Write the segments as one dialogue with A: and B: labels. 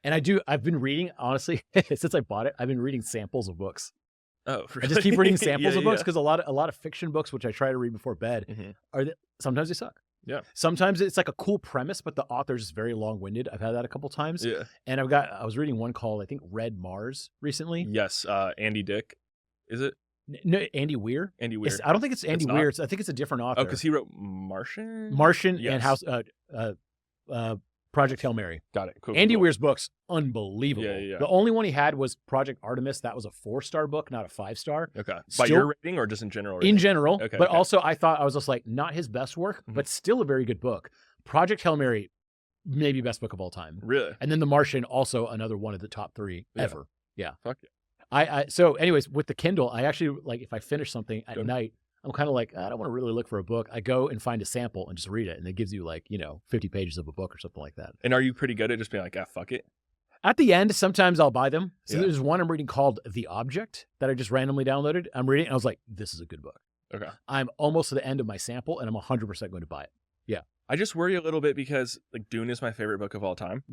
A: And I've been reading, honestly, since I bought it, I've been reading samples of books.
B: Oh, really?
A: I just keep reading samples
B: Yeah,
A: of books
B: yeah.
A: because a lot of fiction books, which I try to read before bed, sometimes they suck.
B: Yeah.
A: Sometimes it's like a cool premise, but the author's just very long-winded. I've had that a couple times.
B: Yeah.
A: And I was reading one called, I think, Red Mars recently.
B: Yes. Andy Dick, is it?
A: No, Andy Weir.
B: Andy Weir.
A: I don't think it's Andy
B: It's
A: Weir. I think it's a different author.
B: Oh, because he wrote Martian?
A: Martian
B: Yes.
A: and Project Hail Mary.
B: Got it. Cool.
A: Andy
B: cool.
A: Weir's books, unbelievable.
B: Yeah.
A: The only one he had was Project Artemis. That was a 4-star book, not a 5-star.
B: Okay. By
A: Still-
B: your rating or just in general rating?
A: In general,
B: Okay,
A: but
B: okay.
A: also I thought I was just like, not his best work, but still a very good book. Project Hail Mary, maybe best book of all time.
B: Really?
A: And then The Martian, also another one of the top 3 ever. Yeah.
B: Fuck yeah.
A: So anyways, with the Kindle, I actually, like, if I finish something at
B: Good.
A: night, I'm kind of like, I don't want to really look for a book. I go and find a sample and just read it. And it gives you 50 pages of a book or something like that.
B: And are you pretty good at just being like, fuck it?
A: At the end, sometimes I'll buy them. So
B: Yeah.
A: there's one I'm reading called The Object that I just randomly downloaded. I'm reading and I was like, this is a good book.
B: Okay.
A: I'm almost to the end of my sample and I'm 100% going to buy it. Yeah.
B: I just worry a little bit because like Dune is my favorite book of all time.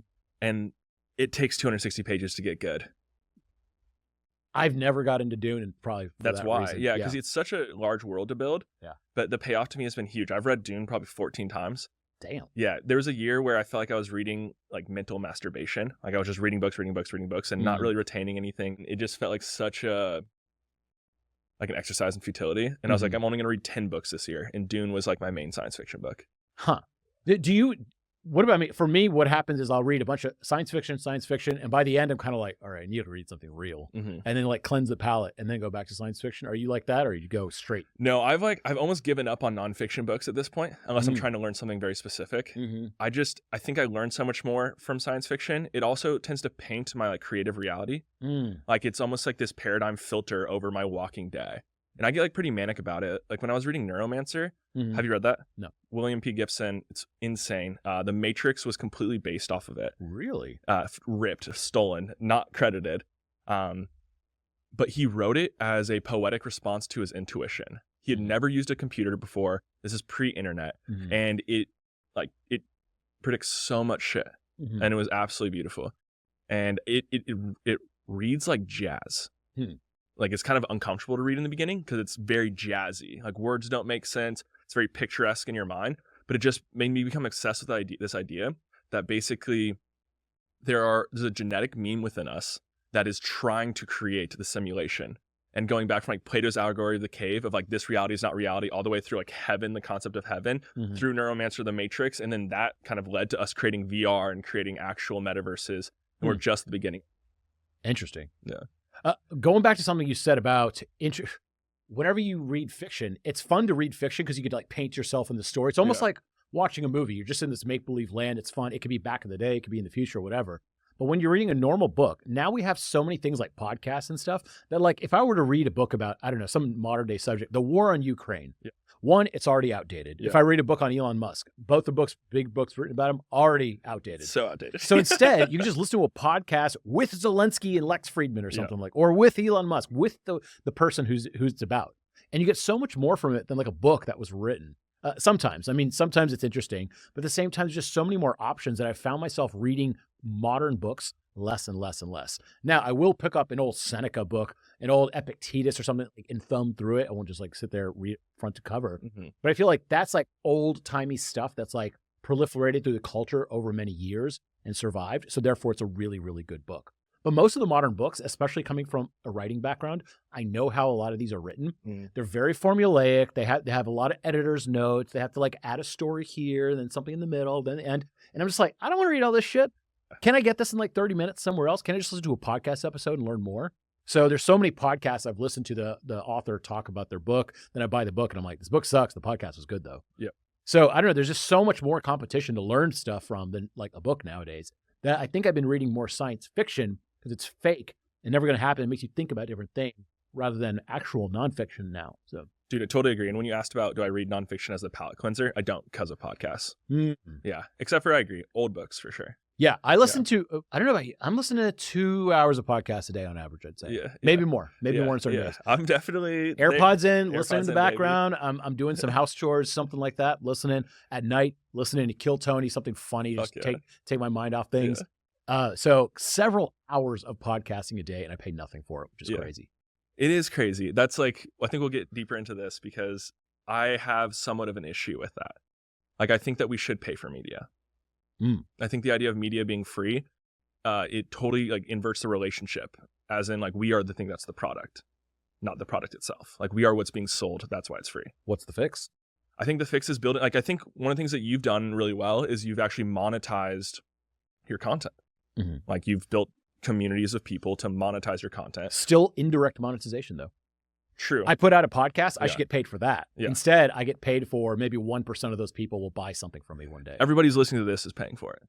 B: And it takes 260 pages to get good.
A: I've never got into Dune and probably for
B: That's
A: that
B: why.
A: reason.
B: Yeah, because it's such a large world to build.
A: Yeah.
B: But the payoff to me has been huge. I've read Dune probably 14 times.
A: Damn.
B: Yeah, there was a year where I felt like I was reading like mental masturbation. Like I was just reading books and not really retaining anything. It just felt like such an exercise in futility. And I was like, I'm only going to read 10 books this year. And Dune was like my main science fiction book.
A: Huh. What about me? For me, what happens is I'll read a bunch of science fiction, and by the end, I'm kind of like, all right, I need to read something real. And then like cleanse the palate and then go back to science fiction. Are you like that or you go straight?
B: No, I've almost given up on nonfiction books at this point, unless I'm trying to learn something very specific. I think I learned so much more from science fiction. It also tends to paint my like creative reality. Like it's almost like this paradigm filter over my walking day. And I get like pretty manic about it. Like when I was reading Neuromancer, have you read that?
A: No.
B: William P. Gibson, it's insane. The Matrix was completely based off of it.
A: Really?
B: Ripped, stolen, not credited. But he wrote it as a poetic response to his intuition. He had never used a computer before. This is pre-internet. And it predicts so much shit. And it was absolutely beautiful. And it reads like jazz. Like it's kind of uncomfortable to read in the beginning because it's very jazzy. Like words don't make sense. It's very picturesque in your mind. But it just made me become obsessed with this idea that basically there's a genetic meme within us that is trying to create the simulation. And going back from like Plato's allegory of the cave of like this reality is not reality all the way through like heaven, the concept of heaven, through Neuromancer, the Matrix. And then that kind of led to us creating VR and creating actual metaverses. And we're just the beginning.
A: Interesting.
B: Yeah.
A: Going back to something you said about whenever you read fiction, it's fun to read fiction because you could like paint yourself in the story. It's almost like watching a movie. You're just in this make-believe land. It's fun. It could be back in the day. It could be in the future, whatever. But when you're reading a normal book, now we have so many things like podcasts and stuff that like if I were to read a book about, I don't know, some modern day subject, the war on Ukraine. One, it's already outdated. If I read a book on Elon Musk, both the books, big books written about him, already outdated.
B: So outdated.
A: So instead, you can just listen to a podcast with Zelensky and Lex Friedman or something like, or with Elon Musk, with the person who's it's about. And you get so much more from it than like a book that was written. Sometimes it's interesting, but at the same time, there's just so many more options that I found myself reading modern books less and less and less. Now, I will pick up an old Seneca book, an old Epictetus or something, like, and thumb through it. I won't just like sit there, read it front to cover. But I feel like that's like old timey stuff that's like proliferated through the culture over many years and survived. So therefore, it's a really, really good book. But most of the modern books, especially coming from a writing background, I know how a lot of these are written. They're very formulaic. They have a lot of editor's notes. They have to like add a story here, then something in the middle, then the end. And I'm just like, I don't want to read all this shit. Can I get this in like 30 minutes somewhere else? Can I just listen to a podcast episode and learn more? So there's so many podcasts I've listened to the author talk about their book. Then I buy the book and I'm like, this book sucks. The podcast was good though.
B: Yep.
A: So I don't know. There's just so much more competition to learn stuff from than like a book nowadays that I think I've been reading more science fiction because it's fake and never going to happen. It makes you think about different things rather than actual nonfiction now. So,
B: dude, I totally agree. And when you asked about, do I read nonfiction as a palate cleanser? I don't because of podcasts. Yeah. Except for, I agree, old books for sure.
A: Yeah. I listen to, I don't know about you. I'm listening to 2 hours of podcasts a day on average, I'd say.
B: Yeah.
A: Maybe more. Maybe more in certain days.
B: I'm definitely
A: AirPods in, listening in the background. I'm doing some house chores, something like that. Listening at night, listening to Kill Tony, something funny, just take my mind off things. So several hours of podcasting a day, and I pay nothing for it, which is crazy.
B: It is crazy. That's like, I think we'll get deeper into this because I have somewhat of an issue with that. Like, I think that we should pay for media. I think the idea of media being free, it totally like inverts the relationship, as in like we are the thing that's the product, not the product itself. Like we are what's being sold. That's why it's free.
A: What's the fix?
B: I think the fix is building, like I think one of the things that you've done really well is you've actually monetized your content. Like you've built communities of people to monetize your content.
A: Still indirect monetization though.
B: True.
A: I put out a podcast, I should get paid for that.
B: Yeah.
A: Instead, I get paid for maybe 1% of those people will buy something from me one day.
B: Everybody's listening to this is paying for it.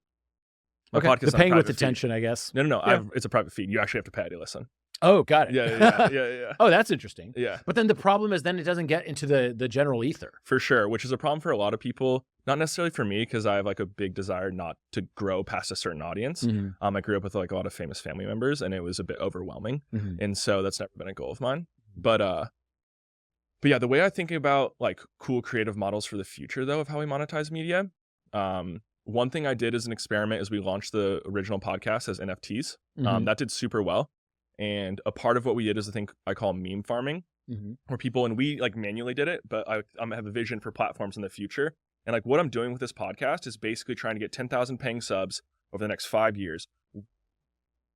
B: My
A: Okay,
B: podcast
A: the paying with attention, I guess.
B: No.
A: Yeah.
B: It's a private feed. You actually have to pay to listen.
A: Oh, got it.
B: Yeah.
A: Oh, that's interesting.
B: Yeah.
A: But then the problem is then it doesn't get into the general ether.
B: For sure, which is a problem for a lot of people. Not necessarily for me, because I have like a big desire not to grow past a certain audience. I grew up with like a lot of famous family members, and it was a bit overwhelming. And so that's never been a goal of mine. But yeah, the way I think about like cool creative models for the future, though, of how we monetize media, one thing I did as an experiment is we launched the original podcast as NFTs. That did super well. And a part of what we did is a thing I call meme farming, where people, and we like manually did it, but I have a vision for platforms in the future. And like what I'm doing with this podcast is basically trying to get 10,000 paying subs over the next 5 years,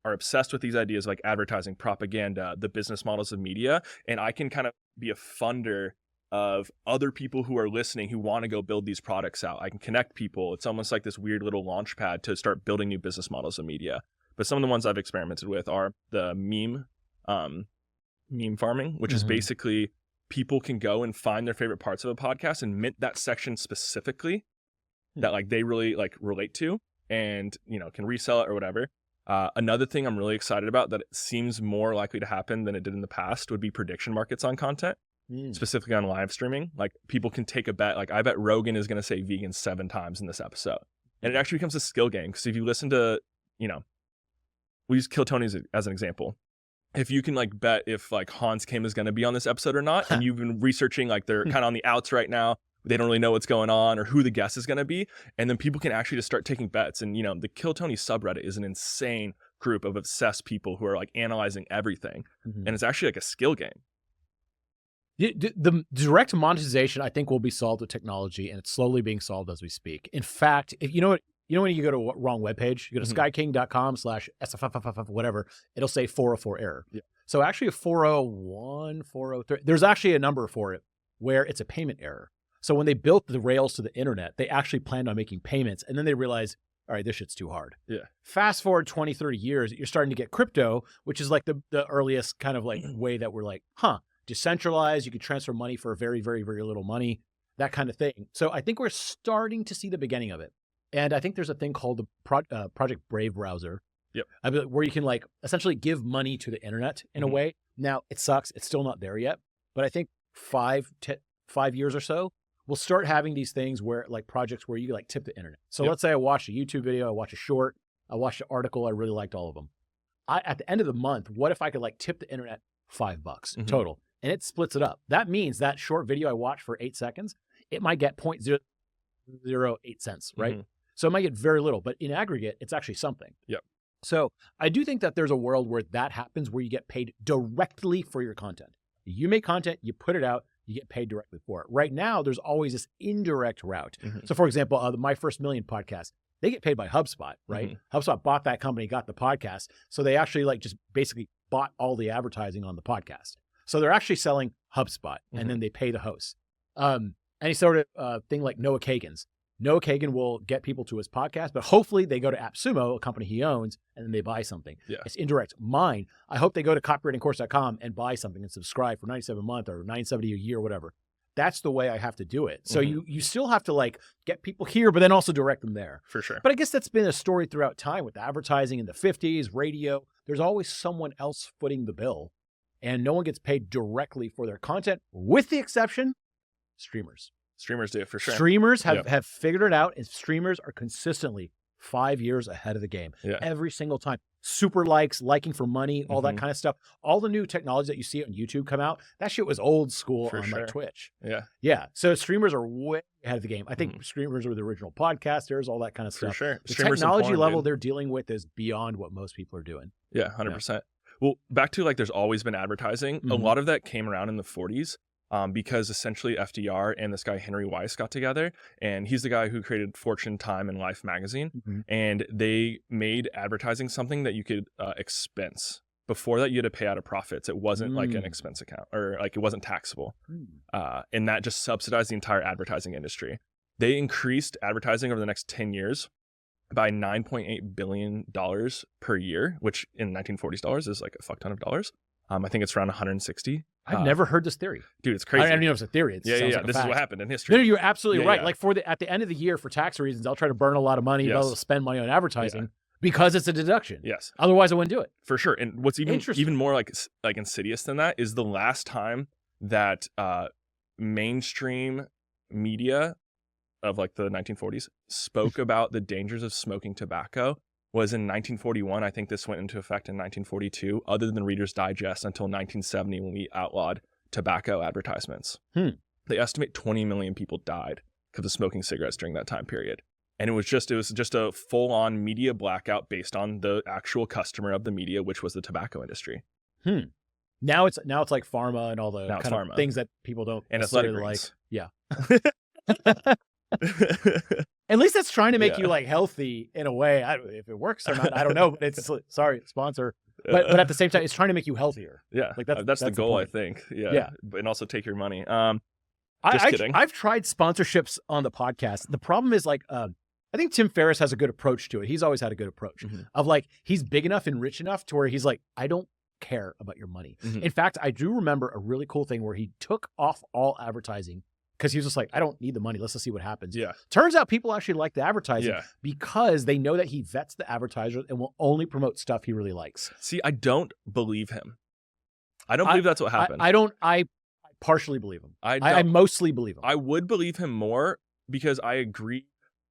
B: are obsessed with these ideas like advertising, propaganda, the business models of media. And I can kind of be a funder of other people who are listening who want to go build these products out. I can connect people. It's almost like this weird little launch pad to start building new business models of media. But some of the ones I've experimented with are the meme farming, which is basically people can go and find their favorite parts of a podcast and mint that section specifically that like they really like relate to and, you know, can resell it or whatever. Another thing I'm really excited about that it seems more likely to happen than it did in the past would be prediction markets on content, specifically on live streaming. Like people can take a bet. Like I bet Rogan is going to say vegan 7 times in this episode. And it actually becomes a skill game. Because if you listen to, you know, we use Kill Tony as an example. If you can like bet if like Hans Kim is going to be on this episode or not, and you've been researching like they're kind of on the outs right now, they don't really know what's going on or who the guest is going to be, and then people can actually just start taking bets. And you know, the Kill Tony subreddit is an insane group of obsessed people who are like analyzing everything, and it's actually like a skill game.
A: The direct monetization, I think, will be solved with technology, and it's slowly being solved as we speak. In fact, if you know what. You know when you go to a wrong webpage, you go to skyking.com/SFFFF, whatever, it'll say 404 error. Yeah. So actually a 401, 403, there's actually a number for it where it's a payment error. So when they built the Rails to the internet, they actually planned on making payments, and then they realized, all right, this shit's too hard. Yeah. Fast forward 20, 30 years, you're starting to get crypto, which is like the earliest kind of like way that we're like, decentralized, you can transfer money for very, very, very little money, that kind of thing. So I think we're starting to see the beginning of it. And I think there's a thing called the Project Brave browser, where you can like essentially give money to the internet in a way. Now it sucks; it's still not there yet. But I think 5 years or so, we'll start having these things where like projects where you like tip the internet. So let's say I watched a YouTube video, I watched a short, I watched an article, I really liked all of them. At the end of the month, what if I could like tip the internet $5 total, and it splits it up? That means that short video I watched for 8 seconds, it might get 0.008 cents, right? So it might get very little, but in aggregate, it's actually something. Yep. So I do think that there's a world where that happens, where you get paid directly for your content. You make content, you put it out, you get paid directly for it. Right now, there's always this indirect route. So for example, the My First Million podcast, they get paid by HubSpot, right? HubSpot bought that company, got the podcast. So they actually like just basically bought all the advertising on the podcast. So they're actually selling HubSpot, and then they pay the hosts. Any sort of thing like Noah Kagan's. Noah Kagan will get people to his podcast, but hopefully they go to AppSumo, a company he owns, and then they buy something. Yeah. It's indirect. Mine, I hope they go to copywritingcourse.com and buy something and subscribe for $97 a month or $970 a year, whatever. That's the way I have to do it. So you still have to like get people here, but then also direct them there. For sure. But I guess that's been a story throughout time with advertising in the 50s, radio. There's always someone else footing the bill, and no one gets paid directly for their content, with the exception, streamers.
B: Streamers do, for sure.
A: Streamers have figured it out, and streamers are consistently 5 years ahead of the game every single time. super likes, liking for money, all that kind of stuff. All the new technology that you see on YouTube come out, that shit was old school on like Twitch. Yeah. So streamers are way ahead of the game. I think streamers were the original podcasters, all that kind of stuff.
B: For sure.
A: The technology level they're dealing with is beyond what most people are doing.
B: Yeah, 100%. Well, back to like, there's always been advertising. A lot of that came around in the 40s. Because essentially FDR and this guy Henry Weiss got together, and he's the guy who created Fortune, Time, and Life magazine, and they made advertising something that you could expense. Before that, you had to pay out of profits. It wasn't like an expense account, or like it wasn't taxable, and that just subsidized the entire advertising industry. They increased advertising over the next 10 years by $9.8 billion per year, which in 1940s dollars is like a fuck ton of dollars. I think it's around 160.
A: I've never heard this theory.
B: Dude, it's crazy.
A: I don't even know if it's a theory. It
B: yeah.
A: Like
B: this is what happened in history.
A: No, you're absolutely right. Like at the end of the year, for tax reasons, I'll try to burn a lot of money, I'll spend money on advertising because it's a deduction.
B: Yes.
A: Otherwise, I wouldn't do it.
B: For sure. And what's even more like insidious than that is the last time that mainstream media of like the 1940s spoke about the dangers of smoking tobacco was in 1941. I think this went into effect in 1942, other than Reader's Digest, until 1970 when we outlawed tobacco advertisements. They estimate 20 million people died because of smoking cigarettes during that time period. And it was just a full-on media blackout based on the actual customer of the media, which was the tobacco industry.
A: Now it's like pharma and all the kind of things that people don't
B: and athletic
A: like. Yeah. At least that's trying to make you like healthy in a way. If it works or not, I don't know. But it's sorry, sponsor. But at the same time, it's trying to make you healthier.
B: Yeah,
A: like
B: that's the goal, I think. Yeah, and also take your money. Just kidding.
A: I've tried sponsorships on the podcast. The problem is like, I think Tim Ferriss has a good approach to it. He's always had a good approach of like, he's big enough and rich enough to where he's like, I don't care about your money. In fact, I do remember a really cool thing where he took off all advertising. Because he was just like, I don't need the money. Let's just see what happens.
B: Yeah.
A: Turns out people actually like the advertising because they know that he vets the advertisers and will only promote stuff he really likes.
B: See, I don't believe him. I don't believe that's what happened.
A: I partially believe him. I mostly believe him.
B: I would believe him more because I agree.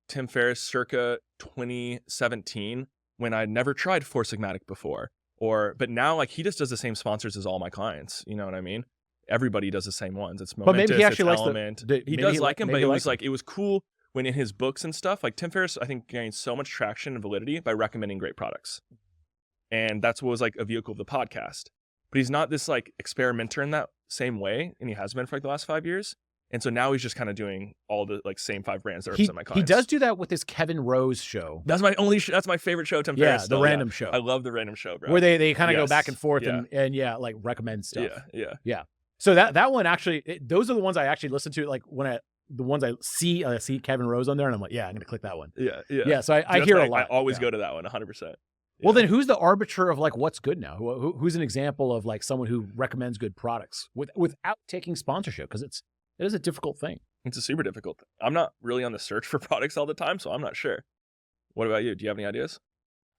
B: Tim Ferriss circa 2017 when I'd never tried Four Sigmatic before. But now like he just does the same sponsors as all my clients. You know what I mean? Everybody does the same ones. It's momentous, but maybe he actually likes Element. He does like him, but it was like it was cool when in his books and stuff. Like Tim Ferriss, I think gained so much traction and validity by recommending great products, and that's what was like a vehicle of the podcast. But he's not this like experimenter in that same way, and he has been for like the last 5 years. And so now he's just kind of doing all the like same 5 brands that represent my clients.
A: He does do that with his Kevin Rose show.
B: That's my only. That's my favorite show. Tim Ferriss.
A: The random show.
B: I love the random show, bro.
A: Where they kind of go back and forth and like recommend stuff.
B: Yeah.
A: So that one actually, those are the ones I actually listen to. Like the ones I see Kevin Rose on there, and I'm like, yeah, I'm gonna click that one. Yeah. So I hear a lot.
B: I always go to that one, 100%.
A: Well, then who's the arbiter of like what's good now? Who's an example of like someone who recommends good products without taking sponsorship? Because it is a difficult thing.
B: It's a super difficult thing. I'm not really on the search for products all the time, so I'm not sure. What about you? Do you have any ideas?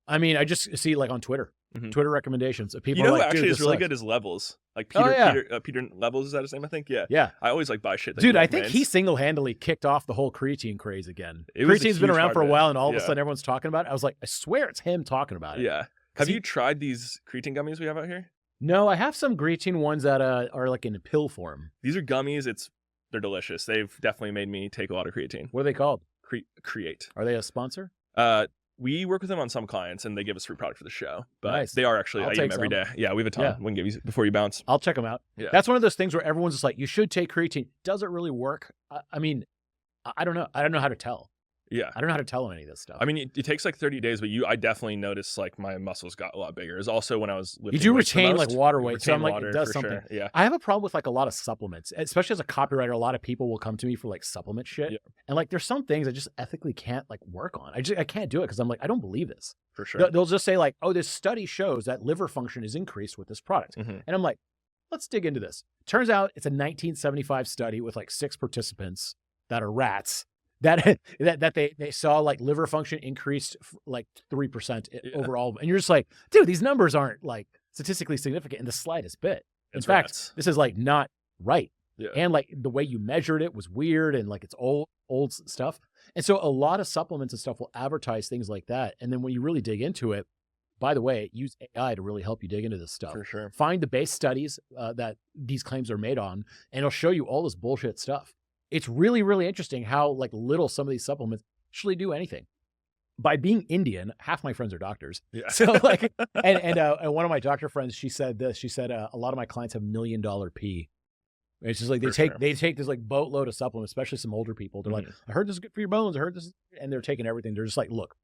A: I mean, I just see like on Twitter. Twitter recommendations of people.
B: You know,
A: like,
B: actually is really good is Levels. Like Peter Levels, is that his name? I think. Yeah. I always like buy shit.
A: Dude, I think he single-handedly kicked off the whole creatine craze again. Creatine's been around for a while, and all of a sudden everyone's talking about it. I was like, I swear it's him talking about it.
B: Yeah. Have you tried these creatine gummies we have out here?
A: No, I have some creatine ones that are like in a pill form.
B: These are gummies. They're delicious. They've definitely made me take a lot of creatine.
A: What are they called?
B: Create.
A: Are they a sponsor?
B: We work with them on some clients, and they give us free product for the show. But
A: nice.
B: They are actually, I eat them every day. Yeah, we have a ton. We can give you before you bounce.
A: I'll check them out. Yeah. That's one of those things where everyone's just like, you should take creatine. Does it really work? I mean, I don't know. I don't know how to tell.
B: Yeah.
A: I don't know how to tell on any of this stuff.
B: I mean, it takes like 30 days, but I definitely noticed like my muscles got a lot bigger. It's also when I was lifting.
A: You do retain like water weight. So I'm like, it does something.
B: Sure. Yeah.
A: I have a problem with like a lot of supplements, especially as a copywriter. A lot of people will come to me for like supplement shit. Yeah. And like, there's some things I just ethically can't like work on. I can't do it because I'm like, I don't believe this.
B: For sure.
A: They'll just say like, oh, this study shows that liver function is increased with this product. And I'm like, let's dig into this. Turns out it's a 1975 study with like 6 participants that are rats. That they saw like liver function increased like 3% overall. And you're just like, dude, these numbers aren't like statistically significant in the slightest bit. In fact, this is like not right. Yeah. And like the way you measured it was weird and like it's old stuff. And so a lot of supplements and stuff will advertise things like that. And then when you really dig into it, by the way, use AI to really help you dig into this stuff.
B: For sure.
A: Find the base studies that these claims are made on, and it'll show you all this bullshit stuff. It's really, really interesting how like little some of these supplements actually do anything. By being Indian, half my friends are doctors.
B: Yeah.
A: So like, and one of my doctor friends, she said this. She said a lot of my clients have $1 million P. It's just like they take this like boatload of supplements, especially some older people. They're like, I heard this is good for your bones. I heard this, and they're taking everything. They're just like, look,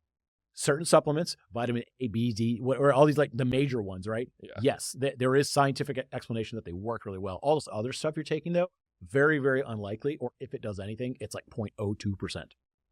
A: certain supplements, vitamin A, B, D, or all these like the major ones, right?
B: Yeah.
A: Yes, there is scientific explanation that they work really well. All this other stuff you're taking though, very, very unlikely. Or if it does anything, it's like 0.02%,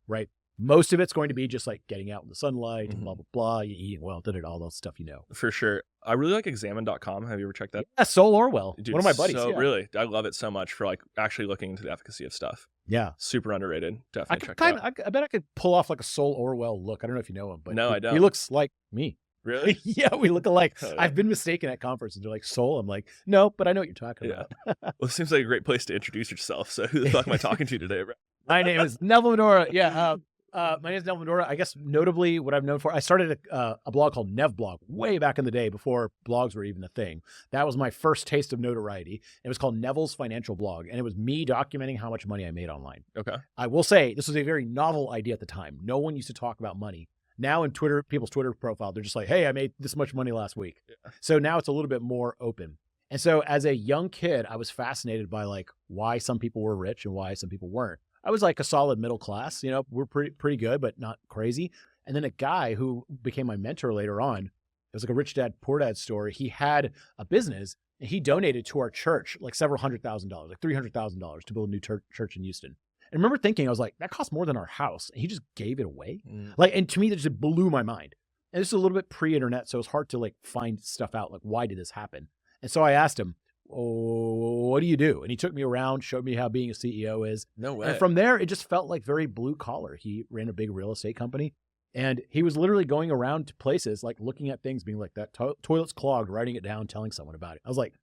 A: right? Most of it's going to be just like getting out in the sunlight and blah, blah, blah. You eating well, all those stuff,
B: For sure. I really like examine.com. Have you ever checked that?
A: Yeah, Sol Orwell,
B: Dude,
A: one of my buddies.
B: So
A: yeah.
B: really, I love it so much for like actually looking into the efficacy of stuff.
A: Yeah.
B: Super underrated. Definitely check it out.
A: I bet I could pull off like a Sol Orwell look. I don't know if you know him, but
B: No, I don't.
A: He looks like me.
B: Really?
A: Yeah, we look alike.
B: Oh, yeah.
A: I've been mistaken at conferences. They're like, Sol. I'm like, no, but I know what you're talking about.
B: Well, it seems like a great place to introduce yourself. So who the fuck am I talking to today, bro?
A: My name is Neville Medhora. Yeah. My name is Neville Medhora. I guess notably what I'm known for, I started a blog called Nevblog way back in the day before blogs were even a thing. That was my first taste of notoriety. It was called Neville's Financial Blog, and it was me documenting how much money I made online.
B: Okay.
A: I will say this was a very novel idea at the time. No one used to talk about money. Now in people's Twitter profile, they're just like, hey, I made this much money last week. Yeah. So now it's a little bit more open. And so as a young kid, I was fascinated by like why some people were rich and why some people weren't. I was like a solid middle class, we're pretty good, but not crazy. And then a guy who became my mentor later on, it was like a rich dad, poor dad story. He had a business and he donated to our church like several $100,000, like $300,000 to build a new church in Houston. And I remember thinking, I was like, that cost more than our house. And he just gave it away. Like, and to me, that just blew my mind. And this is a little bit pre-internet, so it's hard to like find stuff out. Like, why did this happen? And so I asked him, what do you do? And he took me around, showed me how being a CEO is.
B: No way.
A: And from there, it just felt like very blue collar. He ran a big real estate company and he was literally going around to places, like looking at things, being like, that toilet's clogged, writing it down, telling someone about it. I was like,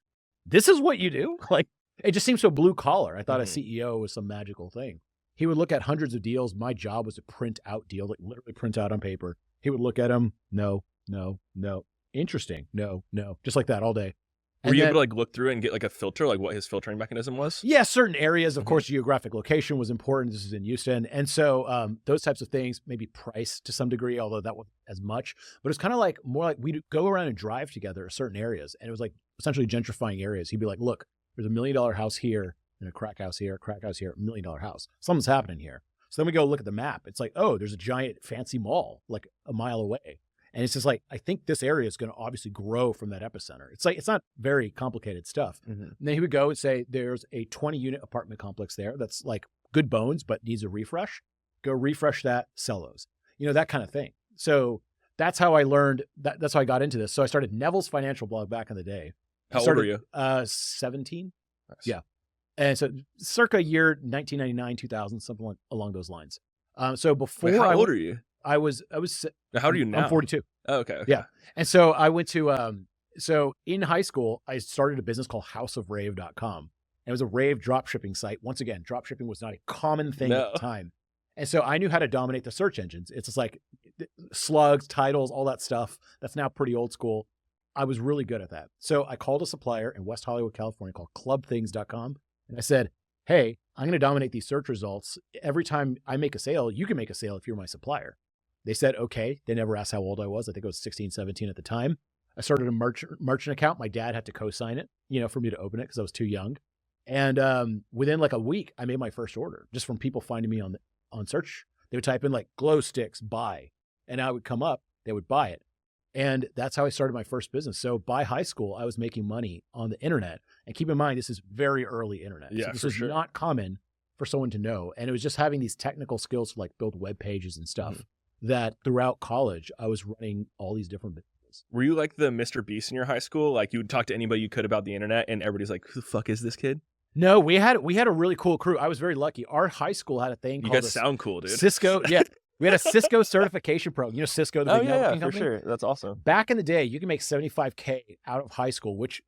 A: this is what you do? Like, it just seems so blue collar. I thought a CEO was some magical thing. He would look at hundreds of deals. My job was to print out deals, like literally print out on paper. He would look at them. No. Interesting. No. Just like that all day.
B: Were you able to like look through it and get like a filter, like what his filtering mechanism was?
A: Yeah, certain areas, of course, geographic location was important. This is in Houston. And so those types of things, maybe price to some degree, although that wasn't as much. But it's kind of like more like we'd go around and drive together certain areas. And it was like essentially gentrifying areas. He'd be like, look, there's $1 million house here and a crack house here, $1 million house. Something's happening here. So then we go look at the map. It's like, oh, there's a giant fancy mall like a mile away. And it's just like, I think this area is going to obviously grow from that epicenter. It's like, it's not very complicated stuff. And then he would go and say, there's a 20-unit apartment complex there that's like good bones, but needs a refresh. Go refresh that, sell those. That kind of thing. So that's how I learned, that's how I got into this. So I started Neville's Financial Blog back in the day.
B: How old were you?
A: 17.
B: Nice.
A: Yeah. And so circa year 1999, 2000, something along those lines. So before
B: Wait, how old are you?
A: I was.
B: How old are you now?
A: I'm 42.
B: Oh, okay.
A: Yeah. And so I went to, so in high school, I started a business called houseofrave.com. And it was a rave drop shipping site. Once again, drop shipping was not a common thing at the time. And so I knew how to dominate the search engines. It's just like slugs, titles, all that stuff. That's now pretty old school. I was really good at that. So I called a supplier in West Hollywood, California called clubthings.com. And I said, hey, I'm going to dominate these search results. Every time I make a sale, you can make a sale if you're my supplier. They said, okay. They never asked how old I was. I think I was 16, 17 at the time. I started a merchant account. My dad had to co-sign it, for me to open it because I was too young. And within like a week, I made my first order just from people finding me on search. They would type in like glow sticks, buy. And I would come up, they would buy it. And that's how I started my first business. So by high school, I was making money on the internet. And keep in mind, this is very early internet.
B: Yeah,
A: so this is not common for someone to know. And it was just having these technical skills to like build web pages and stuff that throughout college, I was running all these different businesses.
B: Were you like the Mr. Beast in your high school? Like you would talk to anybody you could about the internet and everybody's like, who the fuck is this kid?
A: No, we had a really cool crew. I was very lucky. Our high school had a thing called
B: You guys sound cool, dude.
A: Cisco. Yeah. We had a Cisco certification program. Cisco, the big networking company?
B: For sure. That's awesome.
A: Back in the day, you can make $75K out of high school, which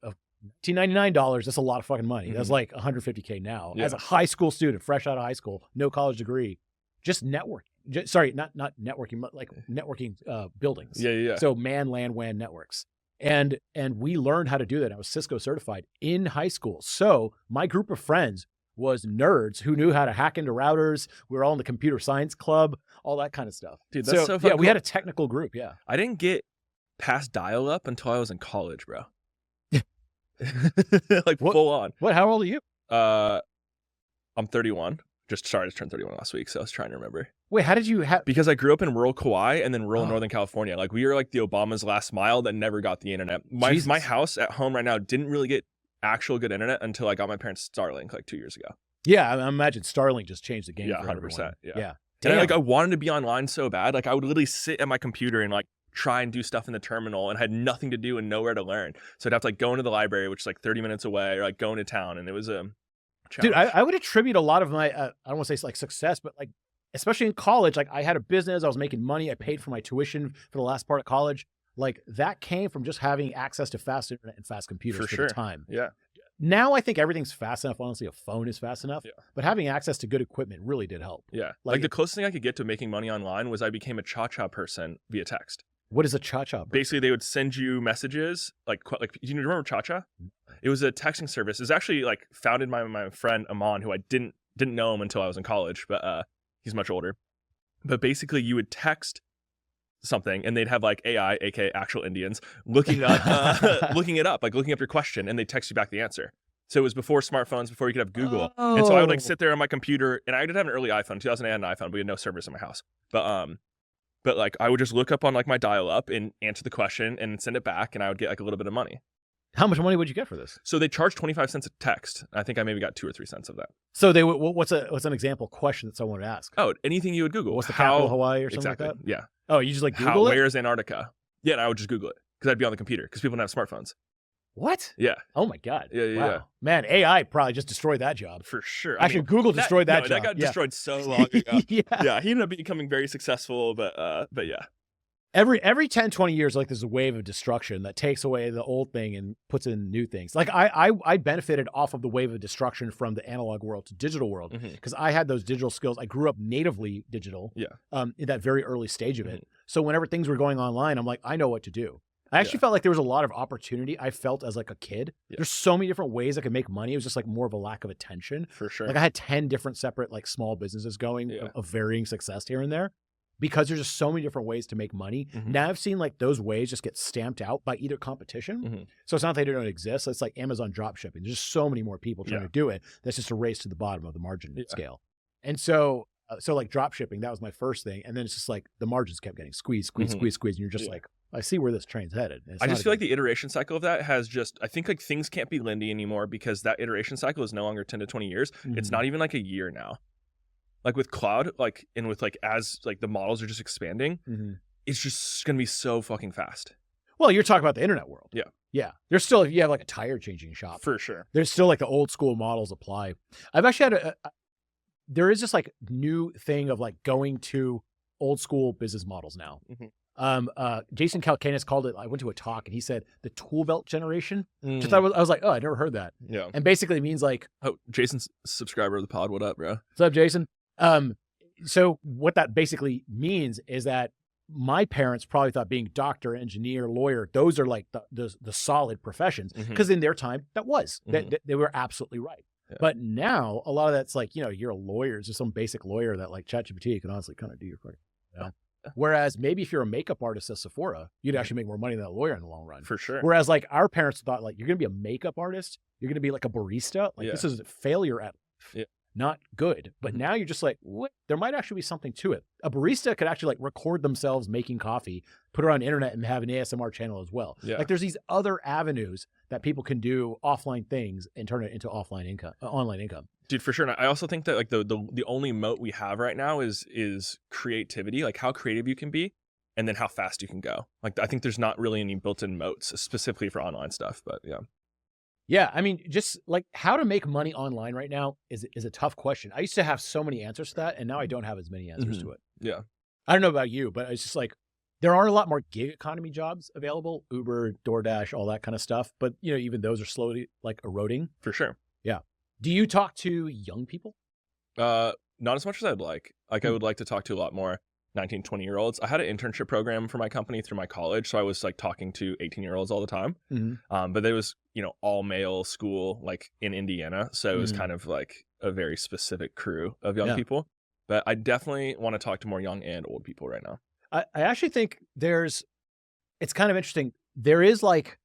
A: $1,999, that's a lot of fucking money. That's like $150K now. Yeah. As a high school student, fresh out of high school, no college degree, just networking. sorry, not networking, but like networking buildings.
B: Yeah.
A: So man, LAN, WAN networks. And we learned how to do that. I was Cisco certified in high school. So my group of friends was nerds who knew how to hack into routers. We were all in the computer science club, all that kind of stuff.
B: Dude, that's so fun.
A: Yeah, we had a technical group. Yeah.
B: I didn't get past dial-up until I was in college, bro. Like full on.
A: What? How old are you?
B: I'm 31. Just turned 31 last week, so I was trying to remember.
A: Wait, how did you have?
B: Because I grew up in rural Kauai and then rural Northern California. Like we were like the Obama's last mile that never got the internet. My house at home right now didn't really get actual good internet until I got my parents Starlink like 2 years ago.
A: Yeah, I imagine Starlink just changed the game.
B: Yeah,
A: for
B: 100%.
A: Yeah.
B: And I wanted to be online so bad. Like I would literally sit at my computer and like try and do stuff in the terminal and had nothing to do and nowhere to learn. So I'd have to like go into the library, which is like 30 minutes away, or like go into town, and it was a challenge.
A: Dude, I would attribute a lot of my I don't want to say like success, but like especially in college, like I had a business, I was making money, I paid for my tuition for the last part of college. Like that came from just having access to fast internet and fast computers for the time.
B: Yeah.
A: Now I think everything's fast enough. Honestly, a phone is fast enough.
B: Yeah.
A: But having access to good equipment really did help.
B: Yeah. Like the closest thing I could get to making money online was I became a cha-cha person via text.
A: What is a cha-cha?
B: Basically, they would send you messages like do you remember cha-cha? It was a texting service. It was actually like founded by my friend Aman, who I didn't know him until I was in college, but he's much older. But basically, you would text something, and they'd have like AI, aka actual Indians, looking up your question, and they text you back the answer. So it was before smartphones, before you could have Google, and so I would like sit there on my computer, and I did have an early iPhone, 2008 I had an iPhone, but we had no service in my house, but like I would just look up on like my dial-up and answer the question and send it back, and I would get like a little bit of money.
A: How much money would you get for this?
B: So they charged 25 cents a text. I think I maybe got 2 or 3 cents of that.
A: So they what's an example question that someone would ask?
B: Oh, anything you would Google.
A: What's the capital of Hawaii or something like that?
B: Yeah.
A: Oh, you just like Google it?
B: Where's Antarctica? Yeah, and I would just Google it because I'd be on the computer because people don't have smartphones.
A: What?
B: Yeah.
A: Oh my God.
B: Yeah.
A: Wow. Man, AI probably just destroyed that job.
B: For sure.
A: Actually, Google destroyed that job.
B: That got destroyed so long ago.
A: Yeah.
B: He ended up becoming very successful, but yeah.
A: Every 10, 20 years, like there's a wave of destruction that takes away the old thing and puts in new things. Like I benefited off of the wave of destruction from the analog world to digital world because I had those digital skills. I grew up natively digital in that very early stage of it. So whenever things were going online, I'm like, I know what to do. I actually felt like there was a lot of opportunity I felt as like a kid. There's so many different ways I could make money. It was just like more of a lack of attention.
B: For sure.
A: Like I had 10 different separate like small businesses going of varying success here and there because there's just so many different ways to make money. Now I've seen like those ways just get stamped out by either competition. So it's not that they don't exist. It's like Amazon drop shipping. There's just so many more people trying to do it. That's just a race to the bottom of the margin scale. And so like drop shipping, that was my first thing. And then it's just like the margins kept getting squeezed. And you're just like, I see where this train's headed.
B: I just feel like the iteration cycle of that has just, I think like things can't be linear anymore because that iteration cycle is no longer 10 to 20 years. It's not even like a year now. Like with cloud, like, and with like, as like the models are just expanding, it's just going to be so fucking fast.
A: Well, you're talking about the internet world.
B: Yeah.
A: Yeah. There's still, if you have like a tire changing shop.
B: For sure.
A: There's still like the old school models apply. I've actually had there is this like new thing of like going to old school business models now. Jason Calacanis called it, I went to a talk and he said the tool belt generation. Just I was like, oh, I never heard that.
B: Yeah.
A: And basically it means like,
B: oh, Jason's a subscriber of the pod. What up, bro?
A: What's up, Jason? So what that basically means is that my parents probably thought being doctor, engineer, lawyer, those are like the solid professions because in their time that was, they were absolutely right. Yeah. But now a lot of that's like, you're a lawyer, just some basic lawyer that like ChatGPT can honestly kind of do your part. Whereas maybe if you're a makeup artist at Sephora, you'd actually make more money than a lawyer in the long run.
B: For sure.
A: Whereas like our parents thought like, you're going to be a makeup artist, you're going to be like a barista. Like this is a failure at life. Not good. But now you're just like, what? There might actually be something to it. A barista could actually like record themselves making coffee, put it on the internet and have an ASMR channel as well. Like there's these other avenues that people can do offline things and turn it into online income.
B: Dude, for sure. And I also think that like the only moat we have right now is creativity, like how creative you can be and then how fast you can go. Like I think there's not really any built-in moats specifically for online stuff, but yeah.
A: Yeah, I mean, just like how to make money online right now is a tough question. I used to have so many answers to that, and now I don't have as many answers to it.
B: Yeah.
A: I don't know about you, but it's just like there are a lot more gig economy jobs available, Uber, DoorDash, all that kind of stuff. But, even those are slowly like eroding.
B: For sure.
A: Yeah. Do you talk to young people?
B: Not as much as I'd like. Like I would like to talk to a lot more 19, 20-year-olds. I had an internship program for my company through my college. So I was like talking to 18-year-olds all the time. But there was, all male school like in Indiana. So it was kind of like a very specific crew of young people. But I definitely want to talk to more young and old people right now.
A: I actually think it's kind of interesting. There is like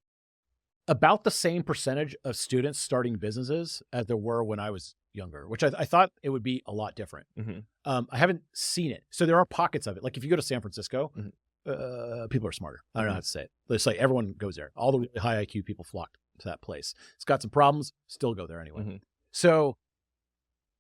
A: about the same percentage of students starting businesses as there were when I was younger, which I thought it would be a lot different. I haven't seen it. So there are pockets of it. Like if you go to San Francisco, people are smarter. I don't know how to say it. It's like everyone goes there. All the really high IQ people flock to that place. It's got some problems, still go there anyway. So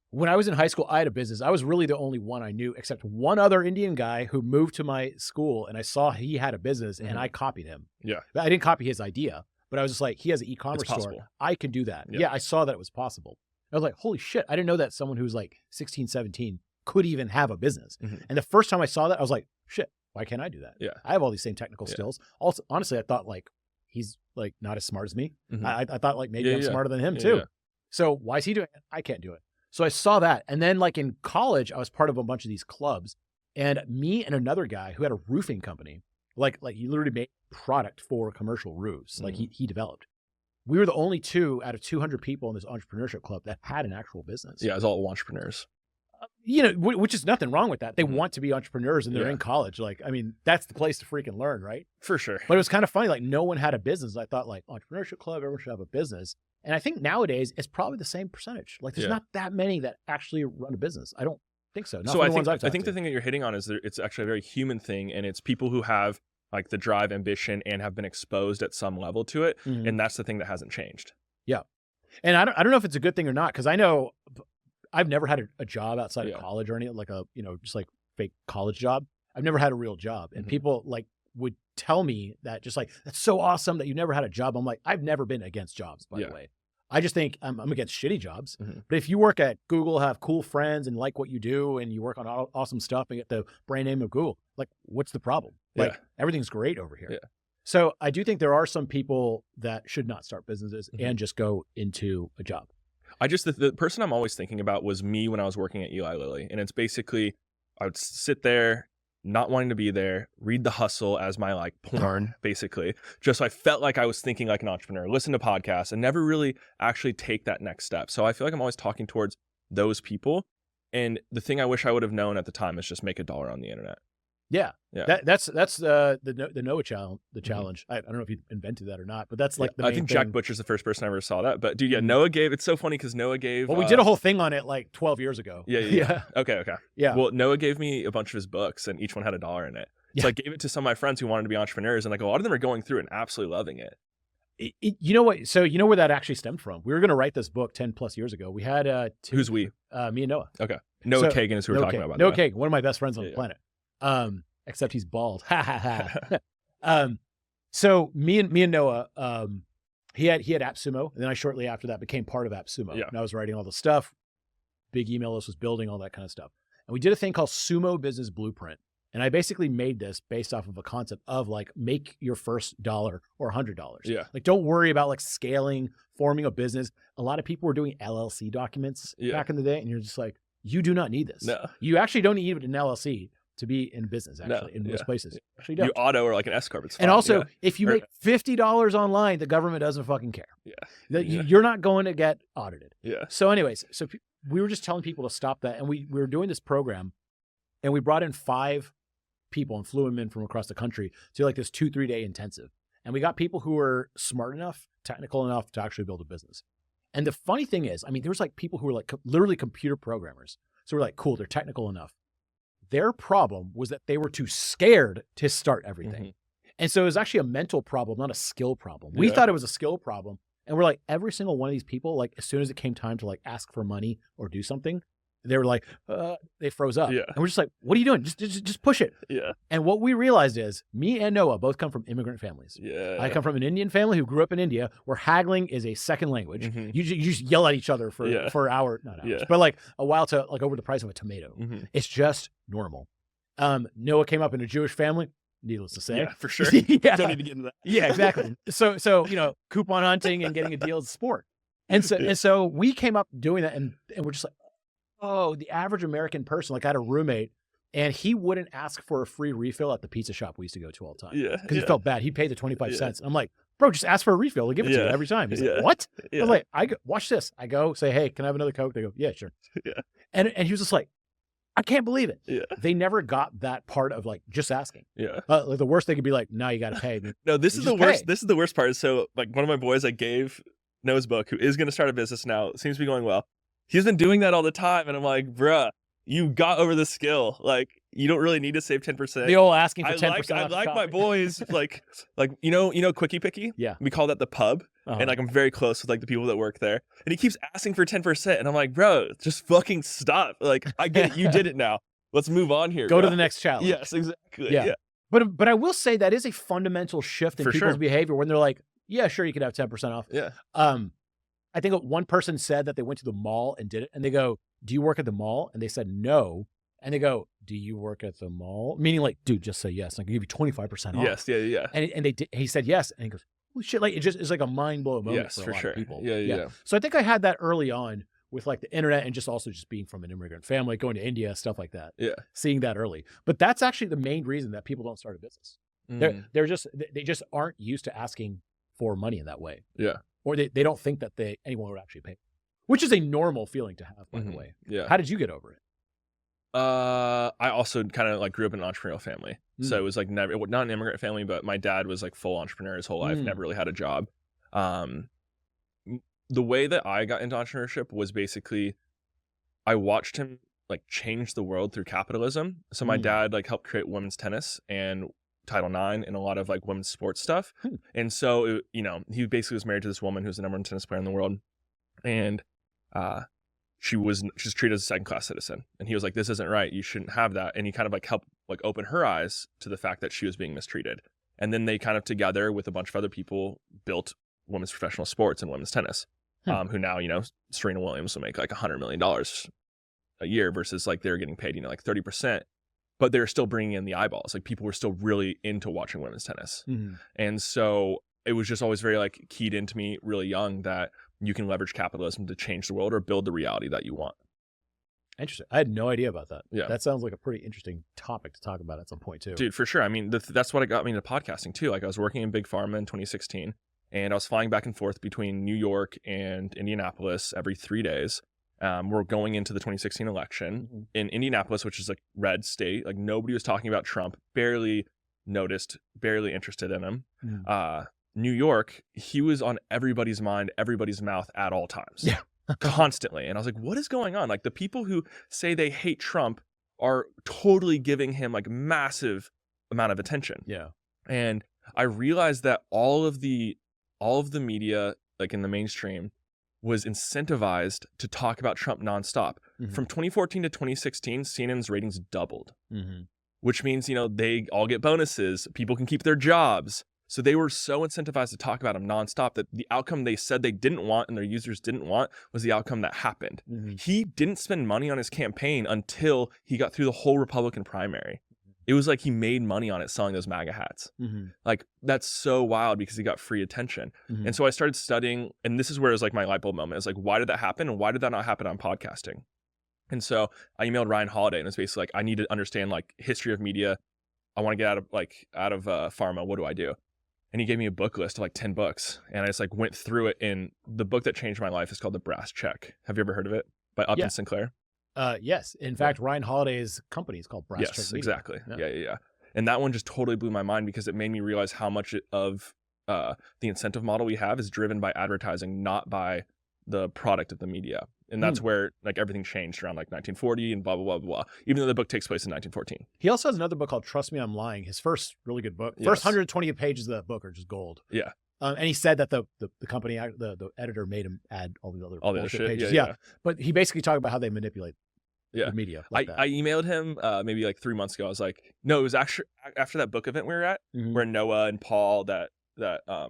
A: when I was in high school, I had a business. I was really the only one I knew, except one other Indian guy who moved to my school, and I saw he had a business, and I copied him.
B: Yeah.
A: I didn't copy his idea, but I was just like, he has an e-commerce store. I can do that. Yeah, I saw that it was possible. I was like, holy shit, I didn't know that someone who's like 16, 17 could even have a business. And the first time I saw that, I was like, shit, why can't I do that?
B: Yeah.
A: I have all these same technical skills. Also, honestly, I thought like, he's like not as smart as me. I thought like maybe I'm smarter than him too. So why is he doing it? I can't do it. So I saw that. And then like in college, I was part of a bunch of these clubs, and me and another guy who had a roofing company, like he literally made product for commercial roofs. Like he developed. We were the only two out of 200 people in this entrepreneurship club that had an actual business.
B: Yeah, it's all entrepreneurs.
A: Which is nothing wrong with that. They want to be entrepreneurs and they're in college. Like, I mean, that's the place to freaking learn, right?
B: For sure.
A: But it was kind of funny. Like no one had a business. I thought like entrepreneurship club, everyone should have a business. And I think nowadays it's probably the same percentage. Like there's not that many that actually run a business. I don't think so.
B: So I think the thing that you're hitting on is that it's actually a very human thing, and it's people who have like the drive, ambition, and have been exposed at some level to it. And that's the thing that hasn't changed.
A: Yeah. And I don't know if it's a good thing or not, because I know I've never had a job outside of college or anything, like a, just like fake college job. I've never had a real job. And people like would tell me that, just like, that's so awesome that you never had a job. I'm like, I've never been against jobs, by the way. I just think I'm against shitty jobs. But if you work at Google, have cool friends and like what you do, and you work on awesome stuff and get the brand name of Google, like what's the problem? Like everything's great over here. So I do think there are some people that should not start businesses and just go into a job.
B: The person I'm always thinking about was me when I was working at Eli Lilly. And it's basically, I would sit there not wanting to be there, read The Hustle as my like porn, basically. Just so I felt like I was thinking like an entrepreneur, listen to podcasts, and never really actually take that next step. So I feel like I'm always talking towards those people. And the thing I wish I would have known at the time is just make $1 on the internet.
A: Yeah. That's the Noah challenge. The challenge. I don't know if you invented that or not, but that's like the main
B: I think
A: thing.
B: Jack Butcher's the first person I ever saw that. But dude, Noah gave. It's so funny because Noah gave.
A: Well, we did a whole thing on it like 12 years ago.
B: Yeah. Okay.
A: Yeah.
B: Well, Noah gave me a bunch of his books, and each one had $1 in it. So I gave it to some of my friends who wanted to be entrepreneurs, and like a lot of them are going through and absolutely loving it.
A: You know what? So you know where that actually stemmed from? We were going to write this book 10 plus years ago. We had
B: Who's we?
A: Me and Noah.
B: Okay. Noah Kagan is who we're talking about.
A: Noah Kagan, one of my best friends on the planet. Except he's bald. So me and Noah, he had AppSumo, and then I shortly after that became part of AppSumo. And I was writing all the stuff, big email list was building, all that kind of stuff. And we did a thing called Sumo Business Blueprint. And I basically made this based off of a concept of like, make your first $1 or $100. Like, don't worry about like scaling, forming a business. A lot of people were doing LLC documents back in the day. And you're just like, you do not need this.
B: No.
A: You actually don't need an LLC to be in business, actually, in most places. Actually don't.
B: You auto or like an S corp. It's fine.
A: And also, if you make $50 online, the government doesn't fucking care. You're not going to get audited. So anyways, we were just telling people to stop that. And we were doing this program, and we brought in 5 people and flew them in from across the country to like this 2-3 day intensive. And we got people who were smart enough, technical enough to actually build a business. And the funny thing is, I mean, there was like people who were like literally computer programmers. So we're like, cool, they're technical enough. Their problem was that they were too scared to start everything. And so it was actually a mental problem, not a skill problem. We thought it was a skill problem. And we're like, every single one of these people, like as soon as it came time to like ask for money or do something, they were like, they froze up. And we're just like, what are you doing? Just push it. And what we realized is, me and Noah both come from immigrant families. I come from an Indian family who grew up in India, where haggling is a second language. You just yell at each other for an hour, not hours, but like a while to like over the price of a tomato. It's just normal. Noah came up in a Jewish family. Needless to say.
B: For sure. Don't need to get into that.
A: Exactly. So coupon hunting and getting a deal is a sport. And so we came up doing that, and we're just like, Oh, the average American person. Like I had a roommate and he wouldn't ask for a free refill at the pizza shop we used to go to all the time.
B: Yeah.
A: Because he felt bad. He paid the 25 cents. And I'm like, bro, just ask for a refill. They'll give it to you every time. He's like, what? I was like, watch this. I go say, hey, can I have another Coke? They go, yeah, sure.
B: Yeah.
A: And he was just like, I can't believe it.
B: Yeah.
A: They never got that part of like just asking.
B: Yeah.
A: Like the worst they could be like, no, you got to pay.
B: No, this is the worst. This is the worst part. So like one of my boys I gave Noah's book, who is going to start a business now, seems to be going well. He's been doing that all the time. And I'm like, bruh, you got over the skill. Like you don't really need to save 10%.
A: The old asking for 10%.
B: I like my boys like you know Quickie Picky?
A: Yeah.
B: We call that the pub. And like I'm very close with like the people that work there. And he keeps asking for 10%. And I'm like, bro, just fucking stop. Like I get it. You did it now. Let's move on here.
A: Go to the next challenge.
B: Yes, exactly.
A: Yeah. But I will say that is a fundamental shift in people's behavior when they're like, yeah, sure, you could have 10% off.
B: Yeah.
A: I think one person said that they went to the mall and did it. And they go, do you work at the mall? And they said no. And they go, do you work at the mall? Meaning like, dude, just say yes. I can give you 25% off.
B: Yes. Yeah.
A: And he said yes. And he goes, holy shit. Like it's like a mind blowing moment for a lot of people.
B: Yeah.
A: So I think I had that early on with like the internet and just also just being from an immigrant family, going to India, stuff like that.
B: Yeah.
A: Seeing that early. But that's actually the main reason that people don't start a business. They just aren't used to asking for money in that way.
B: Yeah.
A: Or they don't think that anyone would actually pay. Which is a normal feeling to have, by the way.
B: Yeah.
A: How did you get over it?
B: I also kind of like grew up in an entrepreneurial family. So it was like not an immigrant family, but my dad was like full entrepreneur his whole life, never really had a job. The way that I got into entrepreneurship was basically I watched him like change the world through capitalism. So my dad like helped create women's tennis and Title IX and a lot of like women's sports stuff. And so, he basically was married to this woman who's the number one tennis player in the world. And she's treated as a second-class citizen. And he was like, this isn't right. You shouldn't have that. And he kind of like helped like open her eyes to the fact that she was being mistreated. And then they kind of together with a bunch of other people built women's professional sports and women's tennis, who now, Serena Williams will make like $100 million a year versus like they're getting paid, like 30%, but they're still bringing in the eyeballs. Like people were still really into watching women's tennis. And so it was just always very like keyed into me really young that you can leverage capitalism to change the world or build the reality that you want.
A: Interesting. I had no idea about that.
B: Yeah.
A: That sounds like a pretty interesting topic to talk about at some point too.
B: Dude, for sure. I mean, that's what got me into podcasting too. Like I was working in Big Pharma in 2016 and I was flying back and forth between New York and Indianapolis every 3 days. We're going into the 2016 election in Indianapolis, which is a red state. Like nobody was talking about Trump, barely noticed, barely interested in him. New York, he was on everybody's mind, everybody's mouth at all times. Yeah. Constantly. And I was like, what is going on? Like the people who say they hate Trump are totally giving him like massive amount of attention.
A: Yeah.
B: And I realized that all of the media, like in the mainstream, was incentivized to talk about Trump nonstop. From 2014 to 2016, CNN's ratings doubled, which means, they all get bonuses. People can keep their jobs. So they were so incentivized to talk about him nonstop that the outcome they said they didn't want and their users didn't want was the outcome that happened. He didn't spend money on his campaign until he got through the whole Republican primary. It was like he made money on it selling those MAGA hats. Like that's so wild because he got free attention. And so I started studying, and this is where it was like my light bulb moment. It's like, why did that happen? And why did that not happen on podcasting? And so I emailed Ryan Holiday and it's basically like, I need to understand like history of media. I want to get out of pharma. What do I do? And he gave me a book list of like 10 books. And I just like went through it. And the book that changed my life is called The Brass Check. Have you ever heard of it? By Upton Sinclair?
A: Yes. In fact, Ryan Holiday's company is called Brass Check.
B: Yes, exactly. Yeah. And that one just totally blew my mind because it made me realize how much of the incentive model we have is driven by advertising, not by the product of the media. And that's where like everything changed around like 1940 and blah, blah, blah, blah, even though the book takes place in 1914.
A: He also has another book called Trust Me, I'm Lying. His first really good book. First 120 pages of that book are just gold.
B: Yeah.
A: And he said that the company, the editor made him add all the other
B: shit
A: pages.
B: Yeah.
A: But he basically talked about how they manipulate the media. Like
B: I emailed him maybe like 3 months ago. I was like, no, it was actually after that book event we were at where Noah and Paul, that
A: South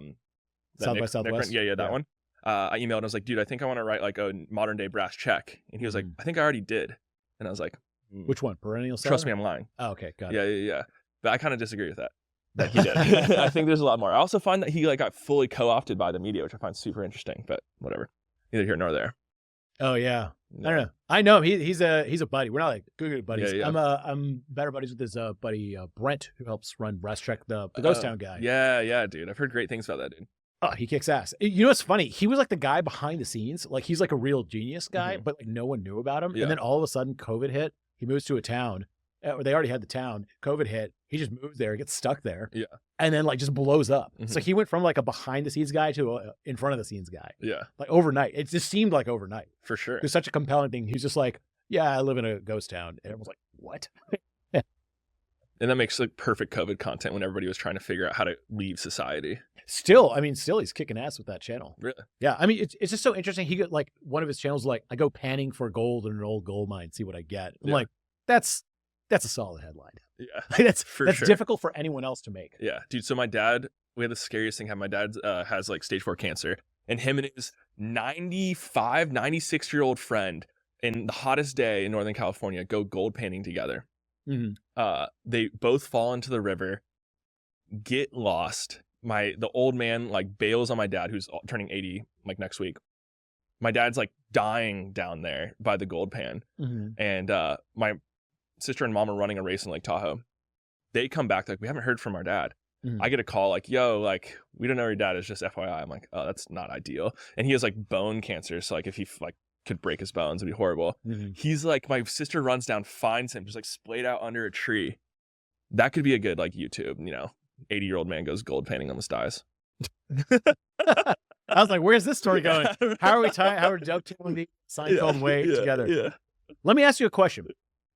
A: by Southwest.
B: That one. I emailed and I was like, dude, I think I want to write like a modern day Brass Check. And he was like, I think I already did. And I was like,
A: which one? Perennial Seller?
B: Trust Me, I'm Lying.
A: Oh, okay. Got
B: it. Yeah. But I kind of disagree with that he did. I think there's a lot more. I also find that he like got fully co-opted by the media, which I find super interesting, but whatever. Neither here nor there.
A: Oh, yeah. I don't know. I know him. He's a buddy. We're not like good buddies.
B: Yeah.
A: I'm better buddies with his buddy Brent, who helps run Breast Trek, the Ghost Town guy.
B: Yeah, dude. I've heard great things about that dude.
A: Oh, he kicks ass. You know what's funny? He was like the guy behind the scenes. Like he's like a real genius guy, but like no one knew about him.
B: Yeah.
A: And then all of a sudden COVID hit. He moves to a town. Or they already had the town. COVID hit. He just moves there, gets stuck there.
B: Yeah.
A: And then like just blows up. So he went from like a behind the scenes guy to a in front of the scenes guy.
B: Yeah.
A: Like overnight. It just seemed like overnight.
B: For sure.
A: It was such a compelling thing. He was just like, yeah, I live in a ghost town. And everyone's like, what?
B: And that makes like perfect COVID content when everybody was trying to figure out how to leave society.
A: Still he's kicking ass with that channel.
B: Really?
A: Yeah. I mean, it's just so interesting. He got like one of his channels, like I go panning for gold in an old gold mine, see what I get. I'm like, that's a solid headline.
B: Yeah.
A: Like, that's
B: sure.
A: difficult for anyone else to make.
B: Yeah. Dude, so my dad, we had the scariest thing. My dad has like stage 4 cancer, and him and his 96-year-old friend in the hottest day in Northern California go gold panning together. They both fall into the river, get lost. The old man like bails on my dad, who's turning 80 like next week. My dad's like dying down there by the gold pan. And my sister and mom are running a race in Lake Tahoe. They come back like, we haven't heard from our dad. I get a call like, yo, like we don't know your dad is, just FYI. I'm like, oh, that's not ideal. And he has like bone cancer, so like if he like could break his bones, it'd be horrible. He's like, my sister runs down, finds him, just like splayed out under a tree. That could be a good like YouTube, 80-year-old man goes gold panning, almost dies.
A: I was like, where's this story going? How are we dovetailing the Seinfeld way together?
B: Yeah.
A: Let me ask you a question.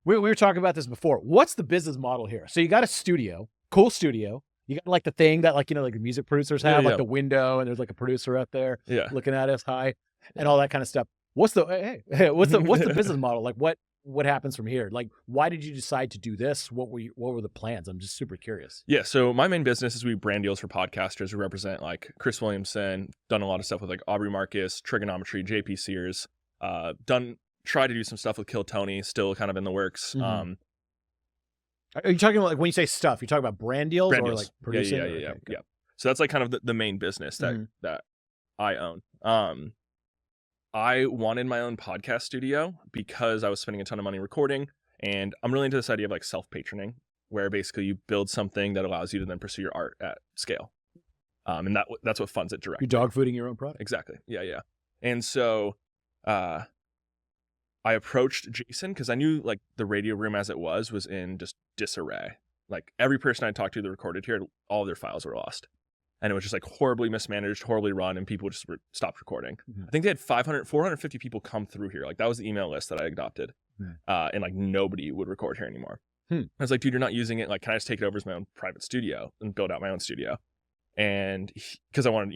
A: We were talking about this before. What's the business model here? So you got a studio, cool studio. You got like the thing that like, like music producers have, like the window, and there's like a producer up there looking at us high and all that kind of stuff. What's the business model? Like what happens from here? Like, why did you decide to do this? What were the plans? I'm just super curious.
B: Yeah. So my main business is we brand deals for podcasters. We represent like Chris Williamson, done a lot of stuff with like Aubrey Marcus, Trigonometry, JP Sears, try to do some stuff with Kill Tony, still kind of in the works.
A: Are you talking about like when you say stuff, you're talking about brand deals or like producing?
B: Yeah. So that's like kind of the main business that I own. I wanted my own podcast studio because I was spending a ton of money recording, and I'm really into this idea of like self-patroning, where basically you build something that allows you to then pursue your art at scale. And that's what funds it directly.
A: You're dog fooding your own product.
B: Exactly. Yeah. And so I approached Jason because I knew like the radio room as it was in just disarray. Like every person I talked to that recorded here, all of their files were lost. And it was just like horribly mismanaged, horribly run, and people just stopped recording. I think they had 450 people come through here. Like that was the email list that I adopted. And like nobody would record here anymore. I was like, dude, you're not using it. Like, can I just take it over as my own private studio and build out my own studio? And because I wanted,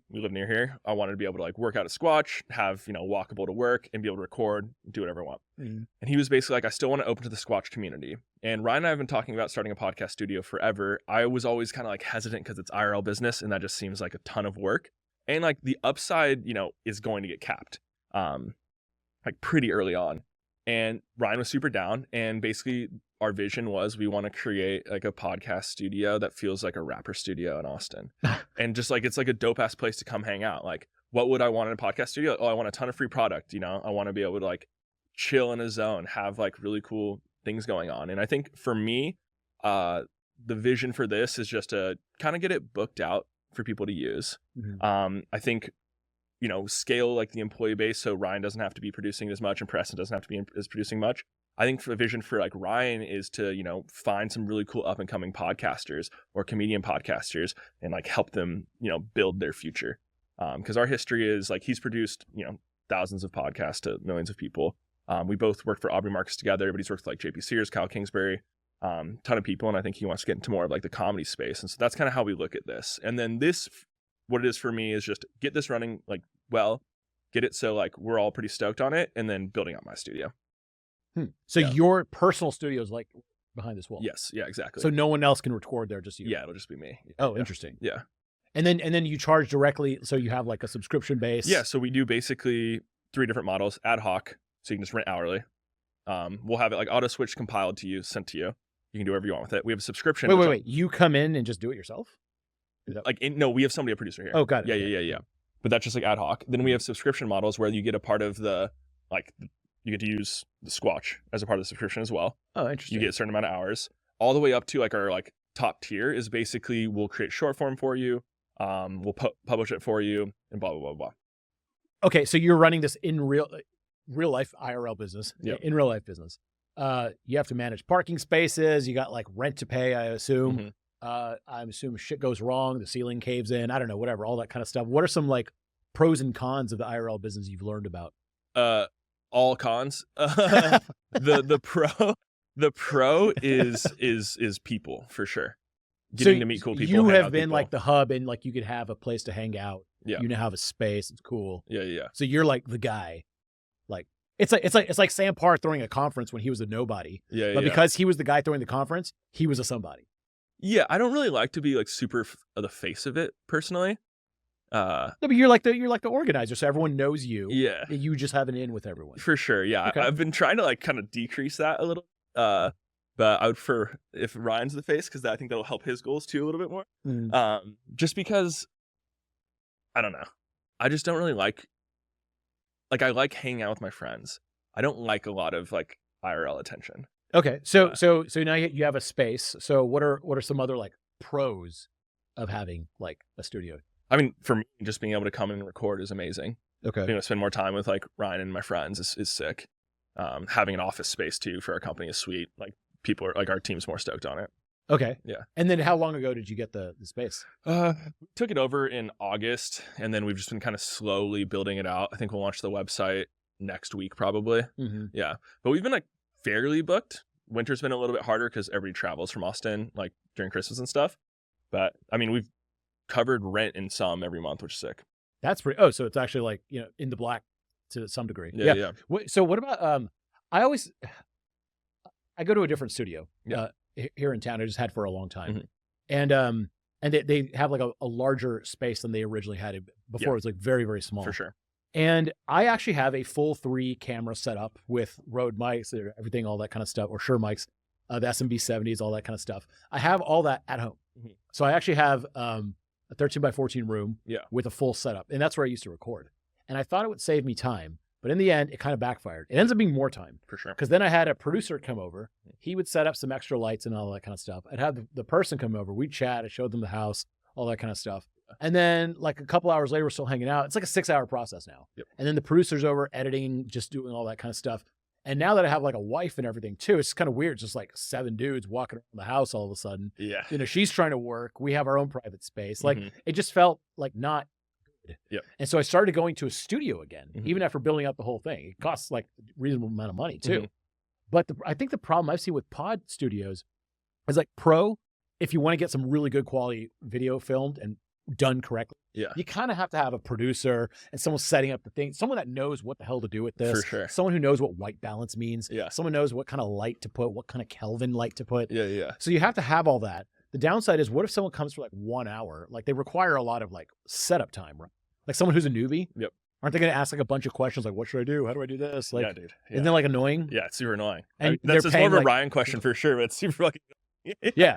B: we live near here, I wanted to be able to like work out at Squatch, have, walkable to work and be able to record, do whatever I want. And he was basically like, I still want to open to the Squatch community. And Ryan and I have been talking about starting a podcast studio forever. I was always kind of like hesitant because it's IRL business and that just seems like a ton of work. And like the upside, is going to get capped like pretty early on. And Ryan was super down. And basically our vision was we want to create like a podcast studio that feels like a rapper studio in Austin. And just like, it's like a dope ass place to come hang out. Like, what would I want in a podcast studio? Oh, I want a ton of free product. I want to be able to like chill in a zone, have like really cool things going on. And I think for me, the vision for this is just to kind of get it booked out for people to use. I think, scale like the employee base. So Ryan doesn't have to be producing as much and Preston doesn't have to be as producing much. I think the vision for like Ryan is to, find some really cool up and coming podcasters or comedian podcasters and like help them, build their future. Cause our history is like, he's produced, thousands of podcasts to millions of people. We both worked for Aubrey Marcus together. Everybody's worked with like JP Sears, Kyle Kingsbury, ton of people. And I think he wants to get into more of like the comedy space. And so that's kind of how we look at this. And then what it is for me is just get this running like well, get it so like we're all pretty stoked on it, and then building out my studio.
A: So your personal studio is like behind this wall?
B: Yes. Yeah, exactly.
A: So no one else can record there, just you?
B: Yeah, it'll just be me.
A: Oh, interesting.
B: Yeah.
A: And then you charge directly, so you have like a subscription base?
B: Yeah, so we do basically 3 different models. Ad hoc, so you can just rent hourly. We'll have it like auto switch compiled to you, sent to you. You can do whatever you want with it. We have a subscription.
A: Wait. You come in and just do it yourself?
B: No, we have somebody, a producer here.
A: Oh, got it.
B: Yeah. But that's just like ad hoc. Then we have subscription models where you get a part of the you get to use the Squatch as a part of the subscription as well.
A: Oh, interesting.
B: You get a certain amount of hours, all the way up to like our like top tier is basically we'll create short form for you, we'll publish it for you, and blah blah blah blah.
A: Okay, so you're running this in real life IRL business, in real life business. You have to manage parking spaces. You got like rent to pay, I assume. I'm assuming shit goes wrong, the ceiling caves in. I don't know, whatever, all that kind of stuff. What are some like pros and cons of the IRL business you've learned about?
B: All cons. The pro is people for sure. Getting to meet cool people.
A: You have been like the hub, and like you could have a place to hang out.
B: Yeah.
A: You now have a space. It's cool.
B: Yeah.
A: So you're like the guy. Like it's like Sam Parr throwing a conference when he was a nobody.
B: Yeah.
A: But because he was the guy throwing the conference, he was a somebody.
B: Yeah, I don't really like to be like super the face of it personally.
A: No, but you're like the organizer, so everyone knows you.
B: Yeah.
A: You just have an in with everyone.
B: For sure. Yeah.
A: Okay.
B: I've been trying to like kind of decrease that a little. But I would prefer if Ryan's the face, because I think that'll help his goals too a little bit more. Just because I don't know. I just don't really like I like hanging out with my friends. I don't like a lot of like IRL attention.
A: Okay. So now you have a space. So what are some other like pros of having like a studio?
B: I mean, for me, just being able to come in and record is amazing.
A: Okay.
B: Being able to spend more time with like Ryan and my friends is sick. Having an office space too for our company is sweet. Like people are like, our team's more stoked on it.
A: Okay.
B: Yeah.
A: And then how long ago did you get the space?
B: We took it over in August, and then we've just been kind of slowly building it out. I think we'll launch the website next week probably. Yeah. But we've been like fairly booked. Winter's been a little bit harder because everybody travels from Austin like during Christmas and stuff. But I mean, we've covered rent in some every month, which is sick.
A: That's pretty. Oh, so it's actually like, in the black to some degree.
B: Yeah.
A: So what about, I go to a different studio here in town. I just had for a long time. And they have like a larger space than they originally had before. It was like very, very small.
B: For sure.
A: And I actually have a full 3 camera setup with Rode mics, everything, all that kind of stuff, or Shure mics, the SMB70s, all that kind of stuff. I have all that at home. So I actually have a 13 by 14 room with a full setup. And that's where I used to record. And I thought it would save me time. But in the end, it kind of backfired. It ends up being more time.
B: For sure.
A: Because then I had a producer come over. He would set up some extra lights and all that kind of stuff. I'd have the person come over. We'd chat. I showed them the house, all that kind of stuff. And then like a couple hours later, we're still hanging out. It's like a 6-hour process now. And then the producer's over editing, just doing all that kind of stuff. And now that I have like a wife and everything too, it's kind of weird. It's just like 7 dudes walking around the house all of a sudden.
B: Yeah.
A: She's trying to work. We have our own private space. Like it just felt like not good. And so I started going to a studio again, even after building up the whole thing. It costs like a reasonable amount of money too. But I think the problem I've seen with pod studios is like if you want to get some really good quality video filmed and done correctly, you kind of have to have a producer and someone setting up the thing, someone that knows what the hell to do with this.
B: For sure.
A: Someone who knows what white balance means. Someone knows what kind of light to put, what kind of Kelvin light to put. So you have to have all that. The downside is, what if someone comes for like 1 hour? Like they require a lot of like setup time, right? Like someone who's a newbie. Aren't they going to ask like a bunch of questions like, what should I do? How do I do this? Like,
B: dude.
A: Isn't that like annoying?
B: Yeah, it's super annoying.
A: And
B: that's more of a
A: like,
B: Ryan question for sure, but it's super fucking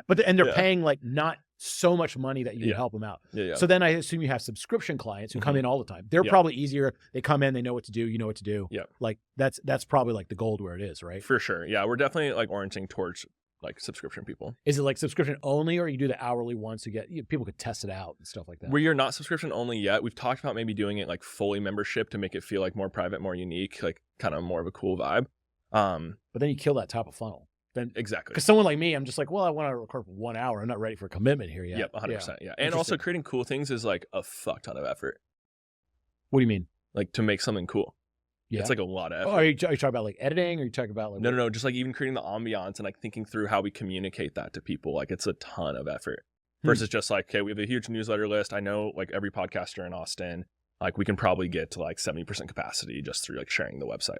A: but they're paying like not so much money that you can help them out. So then I assume you have subscription clients who come in all the time. They're probably easier. They come in, they know what to do. You know what to do. Like that's probably like the gold where it is, right?
B: For sure. Yeah, we're definitely like orienting towards like subscription people.
A: Is it like subscription only, or you do the hourly ones to get people could test it out and stuff like that?
B: We are not subscription only yet. We've talked about maybe doing it like fully membership to make it feel like more private, more unique, like kind of more of a cool vibe.
A: But then you kill that top of funnel. Then
B: exactly,
A: because someone like me, I'm just like, well, I want to record for 1 hour. I'm not ready for a commitment here yet.
B: 100%. Yeah, and also creating cool things is like a fuck ton of effort.
A: What do you mean?
B: Like to make something cool. It's like a lot of effort.
A: Are you talking about like editing, or are you talking about like
B: no, just like even creating the ambiance and like thinking through how we communicate that to people. Like it's a ton of effort versus just like, okay, we have a huge newsletter list. I know like every podcaster in Austin, like we can probably get to like 70% capacity just through like sharing the website.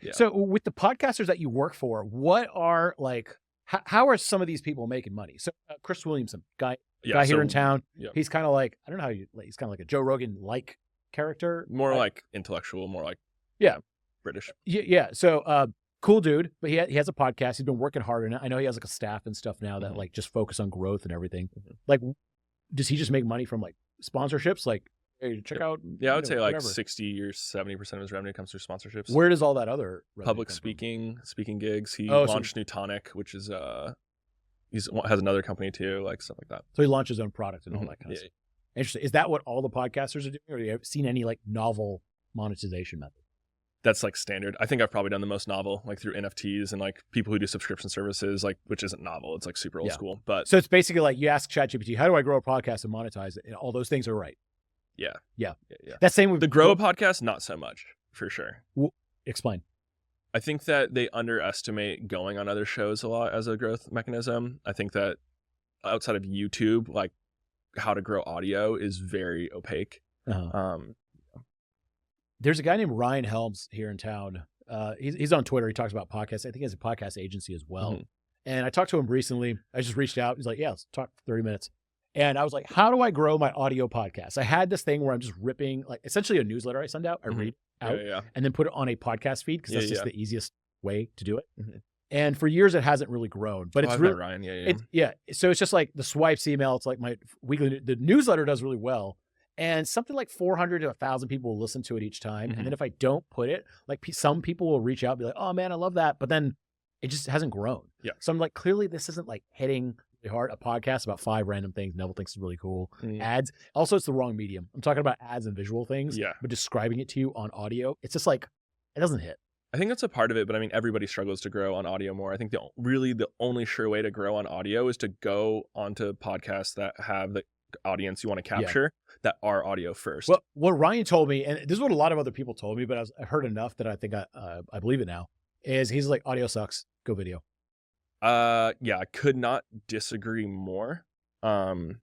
B: Yeah.
A: So with the podcasters that you work for, what are like, how are some of these people making money? So Chris Williamson, guy here in town, he's kind of like, I don't know how he's kind of like a Joe Rogan-like character.
B: More like intellectual, more like British.
A: Yeah. So cool dude, but he has a podcast. He's been working hard on it. I know he has like a staff and stuff now that like just focus on growth and everything. Like, does he just make money from like sponsorships? Like hey, check out.
B: Yeah, I would say like
A: whatever.
B: 60 or 70% of his revenue comes through sponsorships.
A: Where does all that other revenue
B: Public
A: come from?
B: speaking gigs. He
A: Oh,
B: launched Nutonic, which is has another company too, like stuff like that.
A: So he launched his own product and all that kind of
B: Yeah.
A: stuff. Interesting. Is that what all the podcasters are doing, or have you seen any like novel monetization method?
B: That's like standard. I think I've probably done the most novel, like through NFTs and like people who do subscription services, like which isn't novel. It's like super old school. But
A: so it's basically like you ask ChatGPT, how do I grow a podcast and monetize it? And all those things are right.
B: Yeah.
A: That's same with
B: the grow a podcast, not so much for sure.
A: Explain.
B: I think that they underestimate going on other shows a lot as a growth mechanism. I think that outside of YouTube, like how to grow audio is very opaque.
A: There's a guy named Ryan Helms here in town. He's on Twitter. He talks about podcasts. I think he has a podcast agency as well. And I talked to him recently. I just reached out. He's like, yeah, let's talk for 30 minutes. And I was like, how do I grow my audio podcast? I had this thing where I'm just ripping, like essentially a newsletter I send out. I read out and then put it on a podcast feed because that's just the easiest way to do it. And for years, it hasn't really grown. But it's really,
B: Ryan.
A: So it's just like the swipes email. It's like my weekly, the newsletter does really well. And something like 400 to 1,000 people will listen to it each time. And then if I don't put it, like some people will reach out and be like, oh man, I love that. But then it just hasn't grown. Yeah. So I'm like, clearly this isn't like hitting really hard. A podcast about 5 random things Neville thinks is really cool. Ads. Also, it's the wrong medium. I'm talking about ads and visual things. Yeah. But describing it to you on audio, it's just like, it doesn't hit.
B: I think that's a part of it, but I mean, everybody struggles to grow on audio more. I think the only sure way to grow on audio is to go onto podcasts that have the audience you want to capture that are audio first.
A: Well, what Ryan told me, and this is what a lot of other people told me, but I've heard enough that I think I believe it now, is he's like, audio sucks, go video.
B: I could not disagree more. The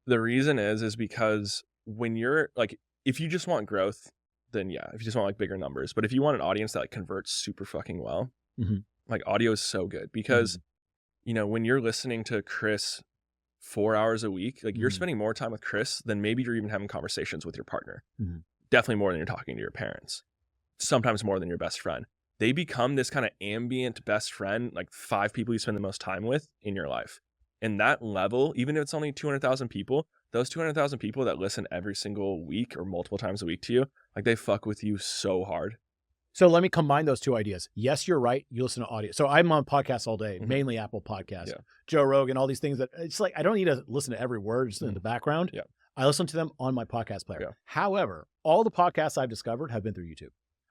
B: reason is because when you're like, if you just want growth, then if you just want like bigger numbers, but if you want an audience that like converts super fucking well, like audio is so good because, you know, when you're listening to Chris 4 hours a week, like you're spending more time with Chris than maybe you're even having conversations with your partner. Definitely more than you're talking to your parents, sometimes more than your best friend. They become this kind of ambient best friend, like 5 people you spend the most time with in your life. And that level, even if it's only 200,000 people, those 200,000 people that listen every single week or multiple times a week to you, like they fuck with you so hard.
A: So let me combine those two ideas. Yes, you're right. You listen to audio. So I'm on podcasts all day, mainly Apple Podcasts, Joe Rogan, all these things that it's like, I don't need to listen to every word just in the background. I listen to them on my podcast player. However, all the podcasts I've discovered have been through YouTube.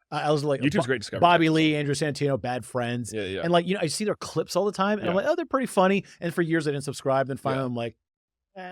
A: I was like,
B: YouTube's great discovery.
A: Bobby Lee, Andrew Santino, Bad Friends. And like, you know, I see their clips all the time and I'm like, oh, they're pretty funny. And for years I didn't subscribe. Then finally I'm like,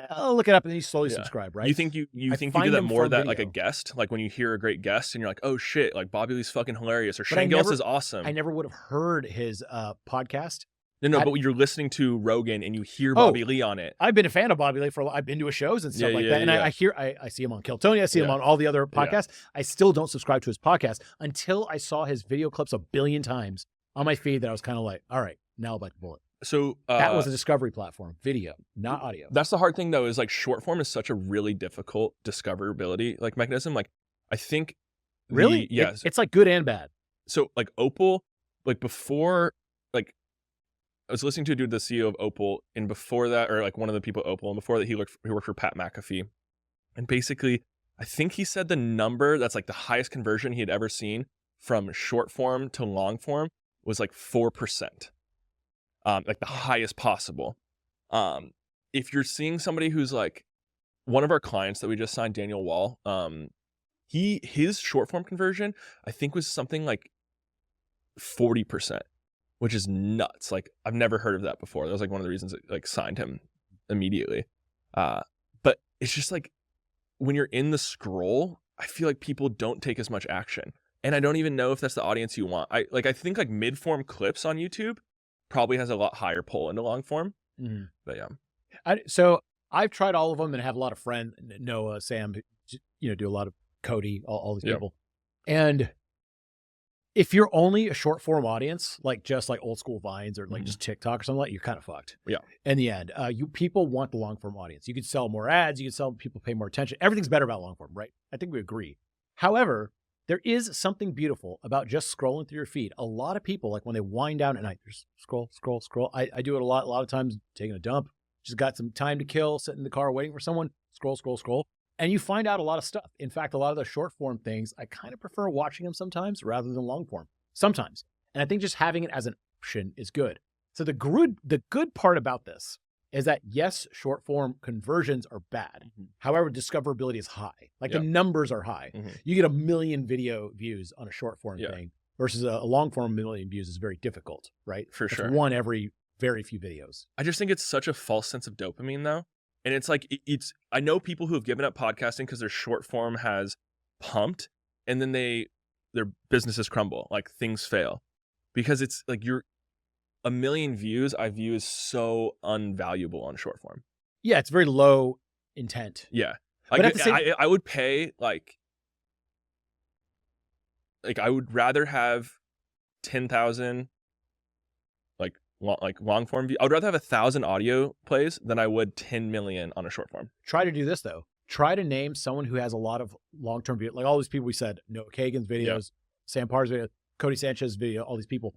A: I'll look it up, and then you slowly subscribe, right?
B: You think you think you do that more that like a guest, like when you hear a great guest and you're like, oh shit, like Bobby Lee's fucking hilarious, or Shane Gillis is awesome.
A: I never would have heard his podcast.
B: No, but you're listening to Rogan and you hear Bobby Lee on it.
A: I've been a fan of Bobby Lee I've been to his shows and stuff like that. And I see him on Kill Tony. I see him on all the other podcasts. I still don't subscribe to his podcast until I saw his video clips 1 billion times on my feed that I was kind of like, all right, now I'll bite the bullet.
B: So
A: that was a discovery platform, video, not audio.
B: That's the hard thing though, is like short form is such a really difficult discoverability like mechanism. Like I think
A: really, it's like good and bad.
B: So like Opal, like before, like I was listening to a dude, the CEO of Opal, and before that, or like one of the people at Opal, and before that he worked for Pat McAfee. And basically, I think he said the number that's like the highest conversion he had ever seen from short form to long form was like 4%. Like the highest possible. If you're seeing somebody who's like one of our clients that we just signed, Daniel Wall, his short form conversion, I think was something like 40%, which is nuts. Like I've never heard of that before. That was like one of the reasons that like signed him immediately. But it's just like when you're in the scroll, I feel like people don't take as much action. And I don't even know if that's the audience you want. I think like mid-form clips on YouTube probably has a lot higher pull into long form. But
A: so I've tried all of them and have a lot of friends, Noah, Sam, you know, do a lot of Cody, all these people. And if you're only a short form audience, like just like old school Vines or like just TikTok or something like that, you're kind of fucked. In the end, people want the long form audience. You could sell more ads. You could sell people pay more attention. Everything's better about long form, right? I think we agree. However, there is something beautiful about just scrolling through your feed. A lot of people, like when they wind down at night, just scroll. I do it a lot of times taking a dump, just got some time to kill, sitting in the car waiting for someone, scroll. And you find out a lot of stuff. In fact, a lot of the short form things, I kind of prefer watching them sometimes rather than long form sometimes. And I think just having it as an option is good. So the good part about this is that yes, short form conversions are bad. However, discoverability is high. Like the numbers are high. You get 1 million video views on a short form thing versus a long form 1 million views is very difficult, right?
B: For sure.
A: It's one every very few videos.
B: I just think it's such a false sense of dopamine though. And it's like, I know people who have given up podcasting because their short form has pumped and then their businesses crumble, like things fail. Because it's like 1 million views I view as so unvaluable on short form.
A: Yeah, it's very low intent.
B: Yeah.
A: But at the same...
B: I would pay like I would rather have 10,000 like long form view. I would rather have 1,000 audio plays than I would 10 million on a short form.
A: Try to do this though. Try to name someone who has a lot of long-term videos. Like all these people we said, Noah Kagan's videos, Sam Parr's video, Cody Sanchez's video, all these people,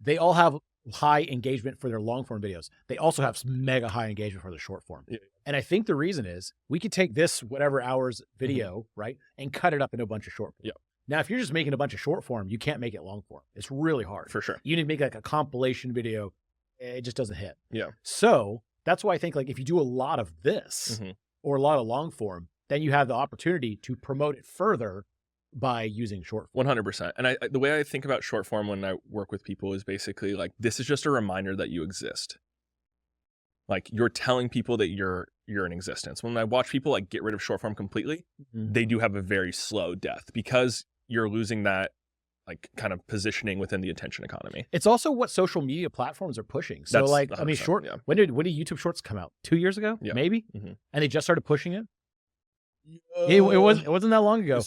A: they all have high engagement for their long form videos. They also have mega high engagement for the short form. Yeah. And I think the reason is we could take this whatever hours video, right, and cut it up into a bunch of short form.
B: Yeah.
A: Now, if you're just making a bunch of short form, you can't make it long form. It's really hard.
B: For sure.
A: You need to make like a compilation video. It just doesn't hit.
B: Yeah.
A: So that's why I think like if you do a lot of this or a lot of long form, then you have the opportunity to promote it further by using short form.
B: 100%. And the way I think about short form when I work with people is basically like, this is just a reminder that you exist. Like you're telling people that you're in existence. When I watch people like get rid of short form completely, they do have a very slow death because you're losing that like kind of positioning within the attention economy. It's
A: also what social media platforms are pushing. So like, I mean, when did YouTube Shorts come out? 2 years ago, maybe? And they just started pushing it? It wasn't that long ago.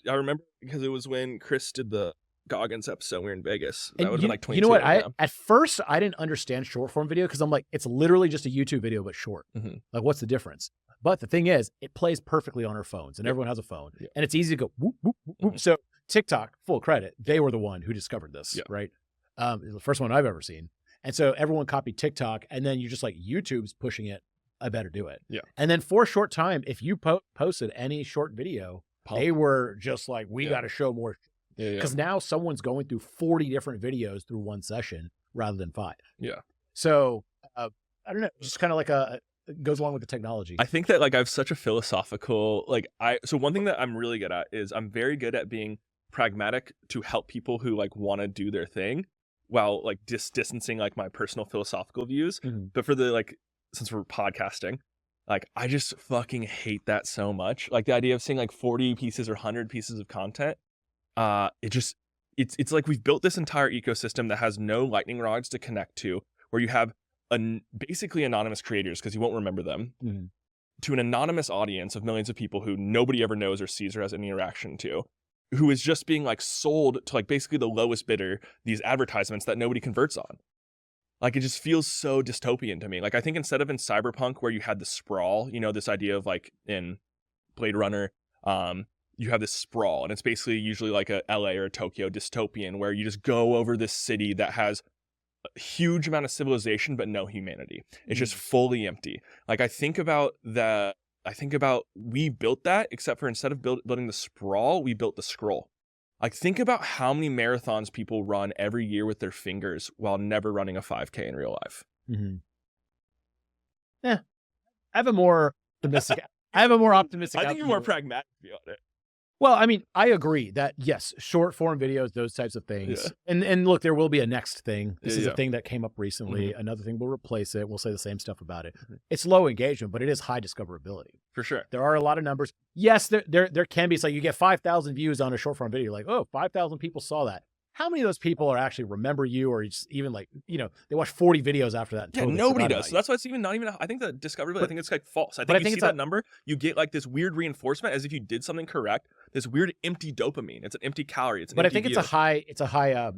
B: I remember because it was when Chris did the Goggins episode. We were in Vegas. That would have been like 22.
A: You know what? At first, I didn't understand short form video because I'm like, it's literally just a YouTube video, but short. Like, what's the difference? But the thing is, it plays perfectly on our phones, and everyone has a phone, and it's easy to go whoop, whoop, whoop, whoop. So TikTok, full credit, they were the one who discovered this, right? The first one I've ever seen. And so everyone copied TikTok, and then you're just like, YouTube's pushing it. I better do it.
B: Yeah.
A: And then for a short time, if you posted any short video, they were just like, we got to show more. Because now someone's going through 40 different videos through one session rather than 5.
B: Yeah.
A: So I don't know, just kind of like it goes along with the technology.
B: I think that like I have such a philosophical, so one thing that I'm really good at is I'm very good at being pragmatic to help people who like want to do their thing while like distancing like my personal philosophical views. But for the since we're podcasting, like I just fucking hate that so much. Like the idea of seeing like 40 pieces or 100 pieces of content, it's like we've built this entire ecosystem that has no lightning rods to connect to, where you have basically anonymous creators, because you won't remember them, to an anonymous audience of millions of people who nobody ever knows or sees or has any interaction to, who is just being like sold to like basically the lowest bidder, these advertisements that nobody converts on. Like it just feels so dystopian to me. Like I think instead of in Cyberpunk where you had the sprawl, this idea of like in Blade Runner, you have this sprawl, and it's basically usually like a LA or a Tokyo dystopian where you just go over this city that has a huge amount of civilization but no humanity. It's just fully empty. Like I think about we built that, except for instead of building the sprawl, we built the scroll. Like think about how many marathons people run every year with their fingers while never running a 5K in real life.
A: Yeah, I have a more optimistic. I
B: think you're more pragmatic view on it.
A: Well, I mean, I agree that yes, short form videos, those types of things. And look, there will be a next thing. This is a thing that came up recently. Another thing will replace it. We'll say the same stuff about it. It's low engagement, but it is high discoverability.
B: For sure.
A: There are a lot of numbers. Yes, there can be. It's like you get 5,000 views on a short form video. You're like, oh, 5,000 people saw that. How many of those people are actually remember you, or just even like, they watch 40 videos after that?
B: Yeah, nobody does. So that's why it's not even, I think the discoverability, I think it's like false. I think you see that number, you get like this weird reinforcement as if you did something correct, this weird empty dopamine. It's an empty calorie. It's an empty
A: it's a high,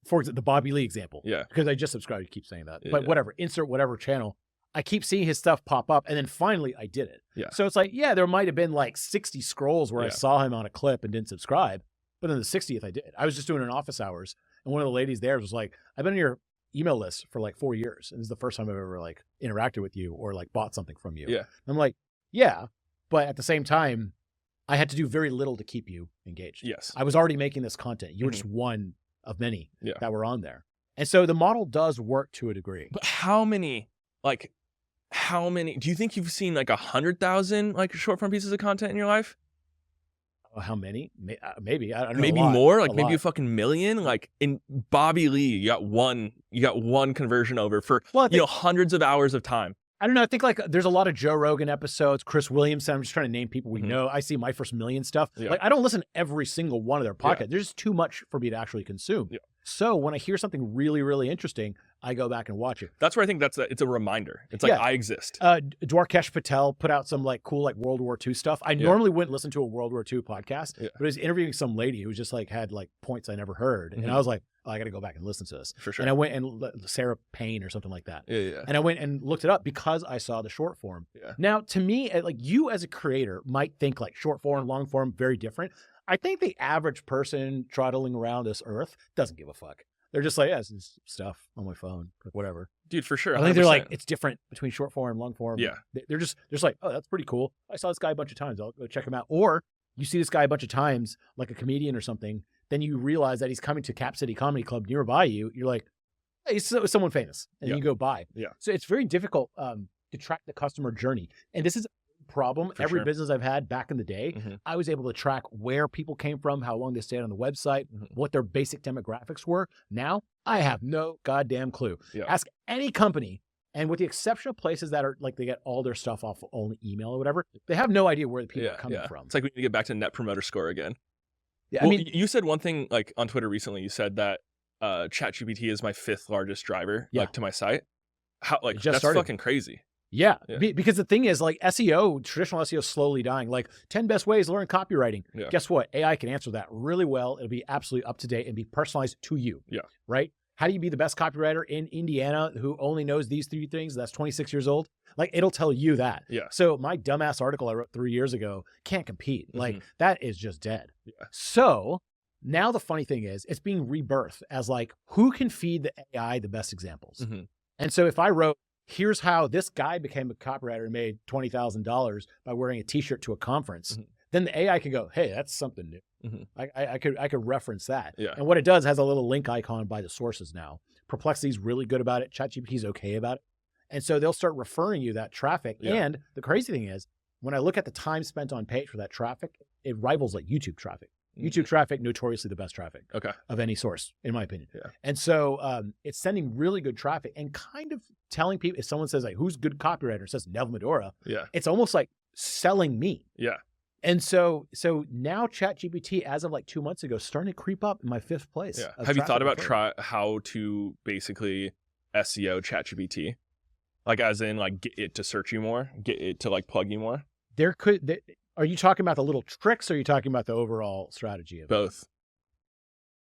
A: for example, the Bobby Lee example.
B: Yeah.
A: Because I just subscribed, you keep saying that. But whatever, insert whatever channel. I keep seeing his stuff pop up, and then finally I did it.
B: Yeah.
A: So it's like, there might have been like 60 scrolls where I saw him on a clip and didn't subscribe. But in the 60th, I did. I was just doing an office hours, and one of the ladies there was like, I've been on your email list for like 4 years. And this is the first time I've ever like interacted with you or like bought something from you.
B: Yeah.
A: And I'm like, yeah, but at the same time, I had to do very little to keep you engaged.
B: Yes.
A: I was already making this content. You were just one of many
B: Yeah.
A: that were on there. And so the model does work to a degree.
B: But how many, do you think you've seen like 100,000 like short form pieces of content in your life?
A: Oh, how many? Maybe. I don't know.
B: Maybe more, like maybe a fucking million. Like in Bobby Lee, you got one conversion over for, hundreds of hours of time.
A: I don't know. I think like there's a lot of Joe Rogan episodes, Chris Williamson. I'm just trying to name people we know. I see My First Million stuff.
B: Yeah.
A: Like I don't listen to every single one of their podcasts.
B: Yeah.
A: There's just too much for me to actually consume.
B: Yeah.
A: So when I hear something really, really interesting, I go back and watch it.
B: That's where I think it's a reminder. It's like, I exist.
A: Dwarkesh Patel put out some like cool like World War II stuff. I normally wouldn't listen to a World War II podcast, but he was interviewing some lady who just like had like points I never heard. And I was like, oh, I got to go back and listen to this.
B: For sure.
A: And I went and Sarah Payne or something like that.
B: Yeah.
A: And I went and looked it up because I saw the short form.
B: Yeah.
A: Now, to me, like you as a creator might think like short form, long form, very different. I think the average person trotting around this earth doesn't give a fuck. They're just like, yeah, this is stuff on my phone, whatever.
B: Dude, for sure. 100%.
A: I think they're like, it's different between short form, long form.
B: Yeah.
A: They're just like, oh, that's pretty cool. I saw this guy a bunch of times. I'll go check him out. Or you see this guy a bunch of times, like a comedian or something. Then you realize that he's coming to Cap City Comedy Club nearby you. You're like, hey, he's someone famous. And you go by.
B: Yeah.
A: So it's very difficult to track the customer journey. And this is a problem. Every business I've had back in the day, I was able to track where people came from, how long they stayed on the website, what their basic demographics were. Now, I have no goddamn clue.
B: Yeah.
A: Ask any company, and with the exception of places that are like they get all their stuff off only email or whatever, they have no idea where the people are coming from.
B: It's like we need to get back to Net Promoter Score again.
A: Yeah,
B: well, I mean, you said one thing like on Twitter recently. You said that ChatGPT is my 5th largest driver like to my site. How like that's fucking crazy.
A: Yeah, because the thing is like SEO, traditional SEO is slowly dying. Like 10 best ways to learn copywriting. Yeah. Guess what? AI can answer that really well. It'll be absolutely up to date and be personalized to you.
B: Yeah.
A: Right? How do you be the best copywriter in Indiana who only knows these 3 things? That's 26 years old. Like it'll tell you that.
B: Yeah.
A: So my dumbass article I wrote 3 years ago can't compete. Like that is just dead. Yeah. So now the funny thing is it's being rebirthed as like, who can feed the AI the best examples? And so if I wrote, here's how this guy became a copywriter and made $20,000 by wearing a t-shirt to a conference, then the AI can go, hey, that's something new. I could reference that.
B: Yeah.
A: And what it does has a little link icon by the sources now. Perplexity's really good about it. ChatGPT's okay about it. And so they'll start referring you that traffic. Yeah. And the crazy thing is, when I look at the time spent on page for that traffic, it rivals like YouTube traffic. YouTube traffic, notoriously the best traffic of any source, in my opinion. Yeah. And so it's sending really good traffic and kind of telling people, if someone says like, who's good copywriter, says Neville Medhora, it's almost like selling me.
B: Yeah.
A: And so now ChatGPT, as of like 2 months ago, starting to creep up in my 5th place.
B: Yeah. Have you thought about how to basically SEO ChatGPT? Like as in like get it to search you more, get it to like plug you more?
A: Are you talking about the little tricks or are you talking about the overall strategy of
B: both?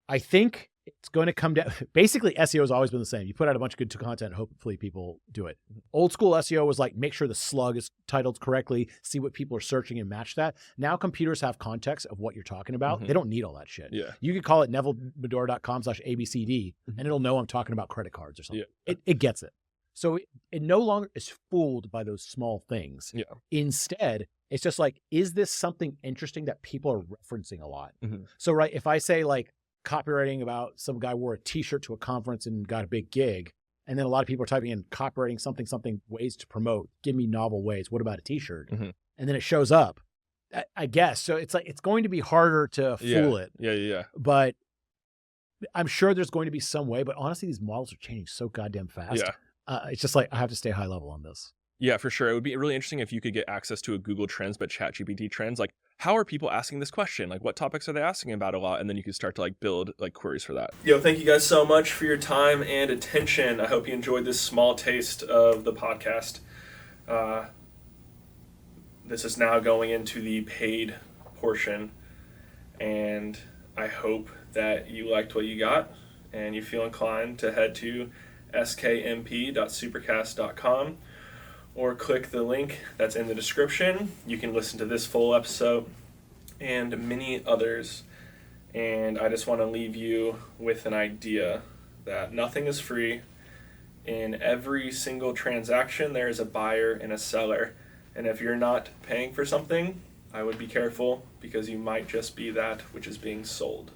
A: I think it's going to come down. Basically, SEO has always been the same. You put out a bunch of good content, hopefully people do it. Old school SEO was like, make sure the slug is titled correctly, see what people are searching and match that. Now computers have context of what you're talking about. They don't need all that shit.
B: Yeah.
A: You could call it nevillemedhora.com/ABCD and it'll know I'm talking about credit cards or something. Yeah. It gets it. So it no longer is fooled by those small things.
B: Yeah.
A: Instead, it's just like, is this something interesting that people are referencing a lot? So, right, if I say like copywriting about some guy wore a t-shirt to a conference and got a big gig, and then a lot of people are typing in copywriting something ways to promote, give me novel ways, what about a t-shirt? And then it shows up, I guess. So it's like, it's going to be harder to fool it.
B: Yeah.
A: But I'm sure there's going to be some way, but honestly, these models are changing so goddamn fast.
B: Yeah.
A: It's just like, I have to stay high level on this.
B: Yeah, for sure. It would be really interesting if you could get access to a Google Trends, but ChatGPT Trends. Like, how are people asking this question? Like, what topics are they asking about a lot? And then you could start to like build like queries for that. Yo, thank you guys so much for your time and attention. I hope you enjoyed this small taste of the podcast. This is now going into the paid portion, and I hope that you liked what you got and you feel inclined to head to skmp.supercast.com or click the link that's in the description. You can listen to this full episode and many others. And I just want to leave you with an idea that nothing is free In every single transaction, there is a buyer and a seller. And if you're not paying for something, I would be careful, because you might just be that which is being sold.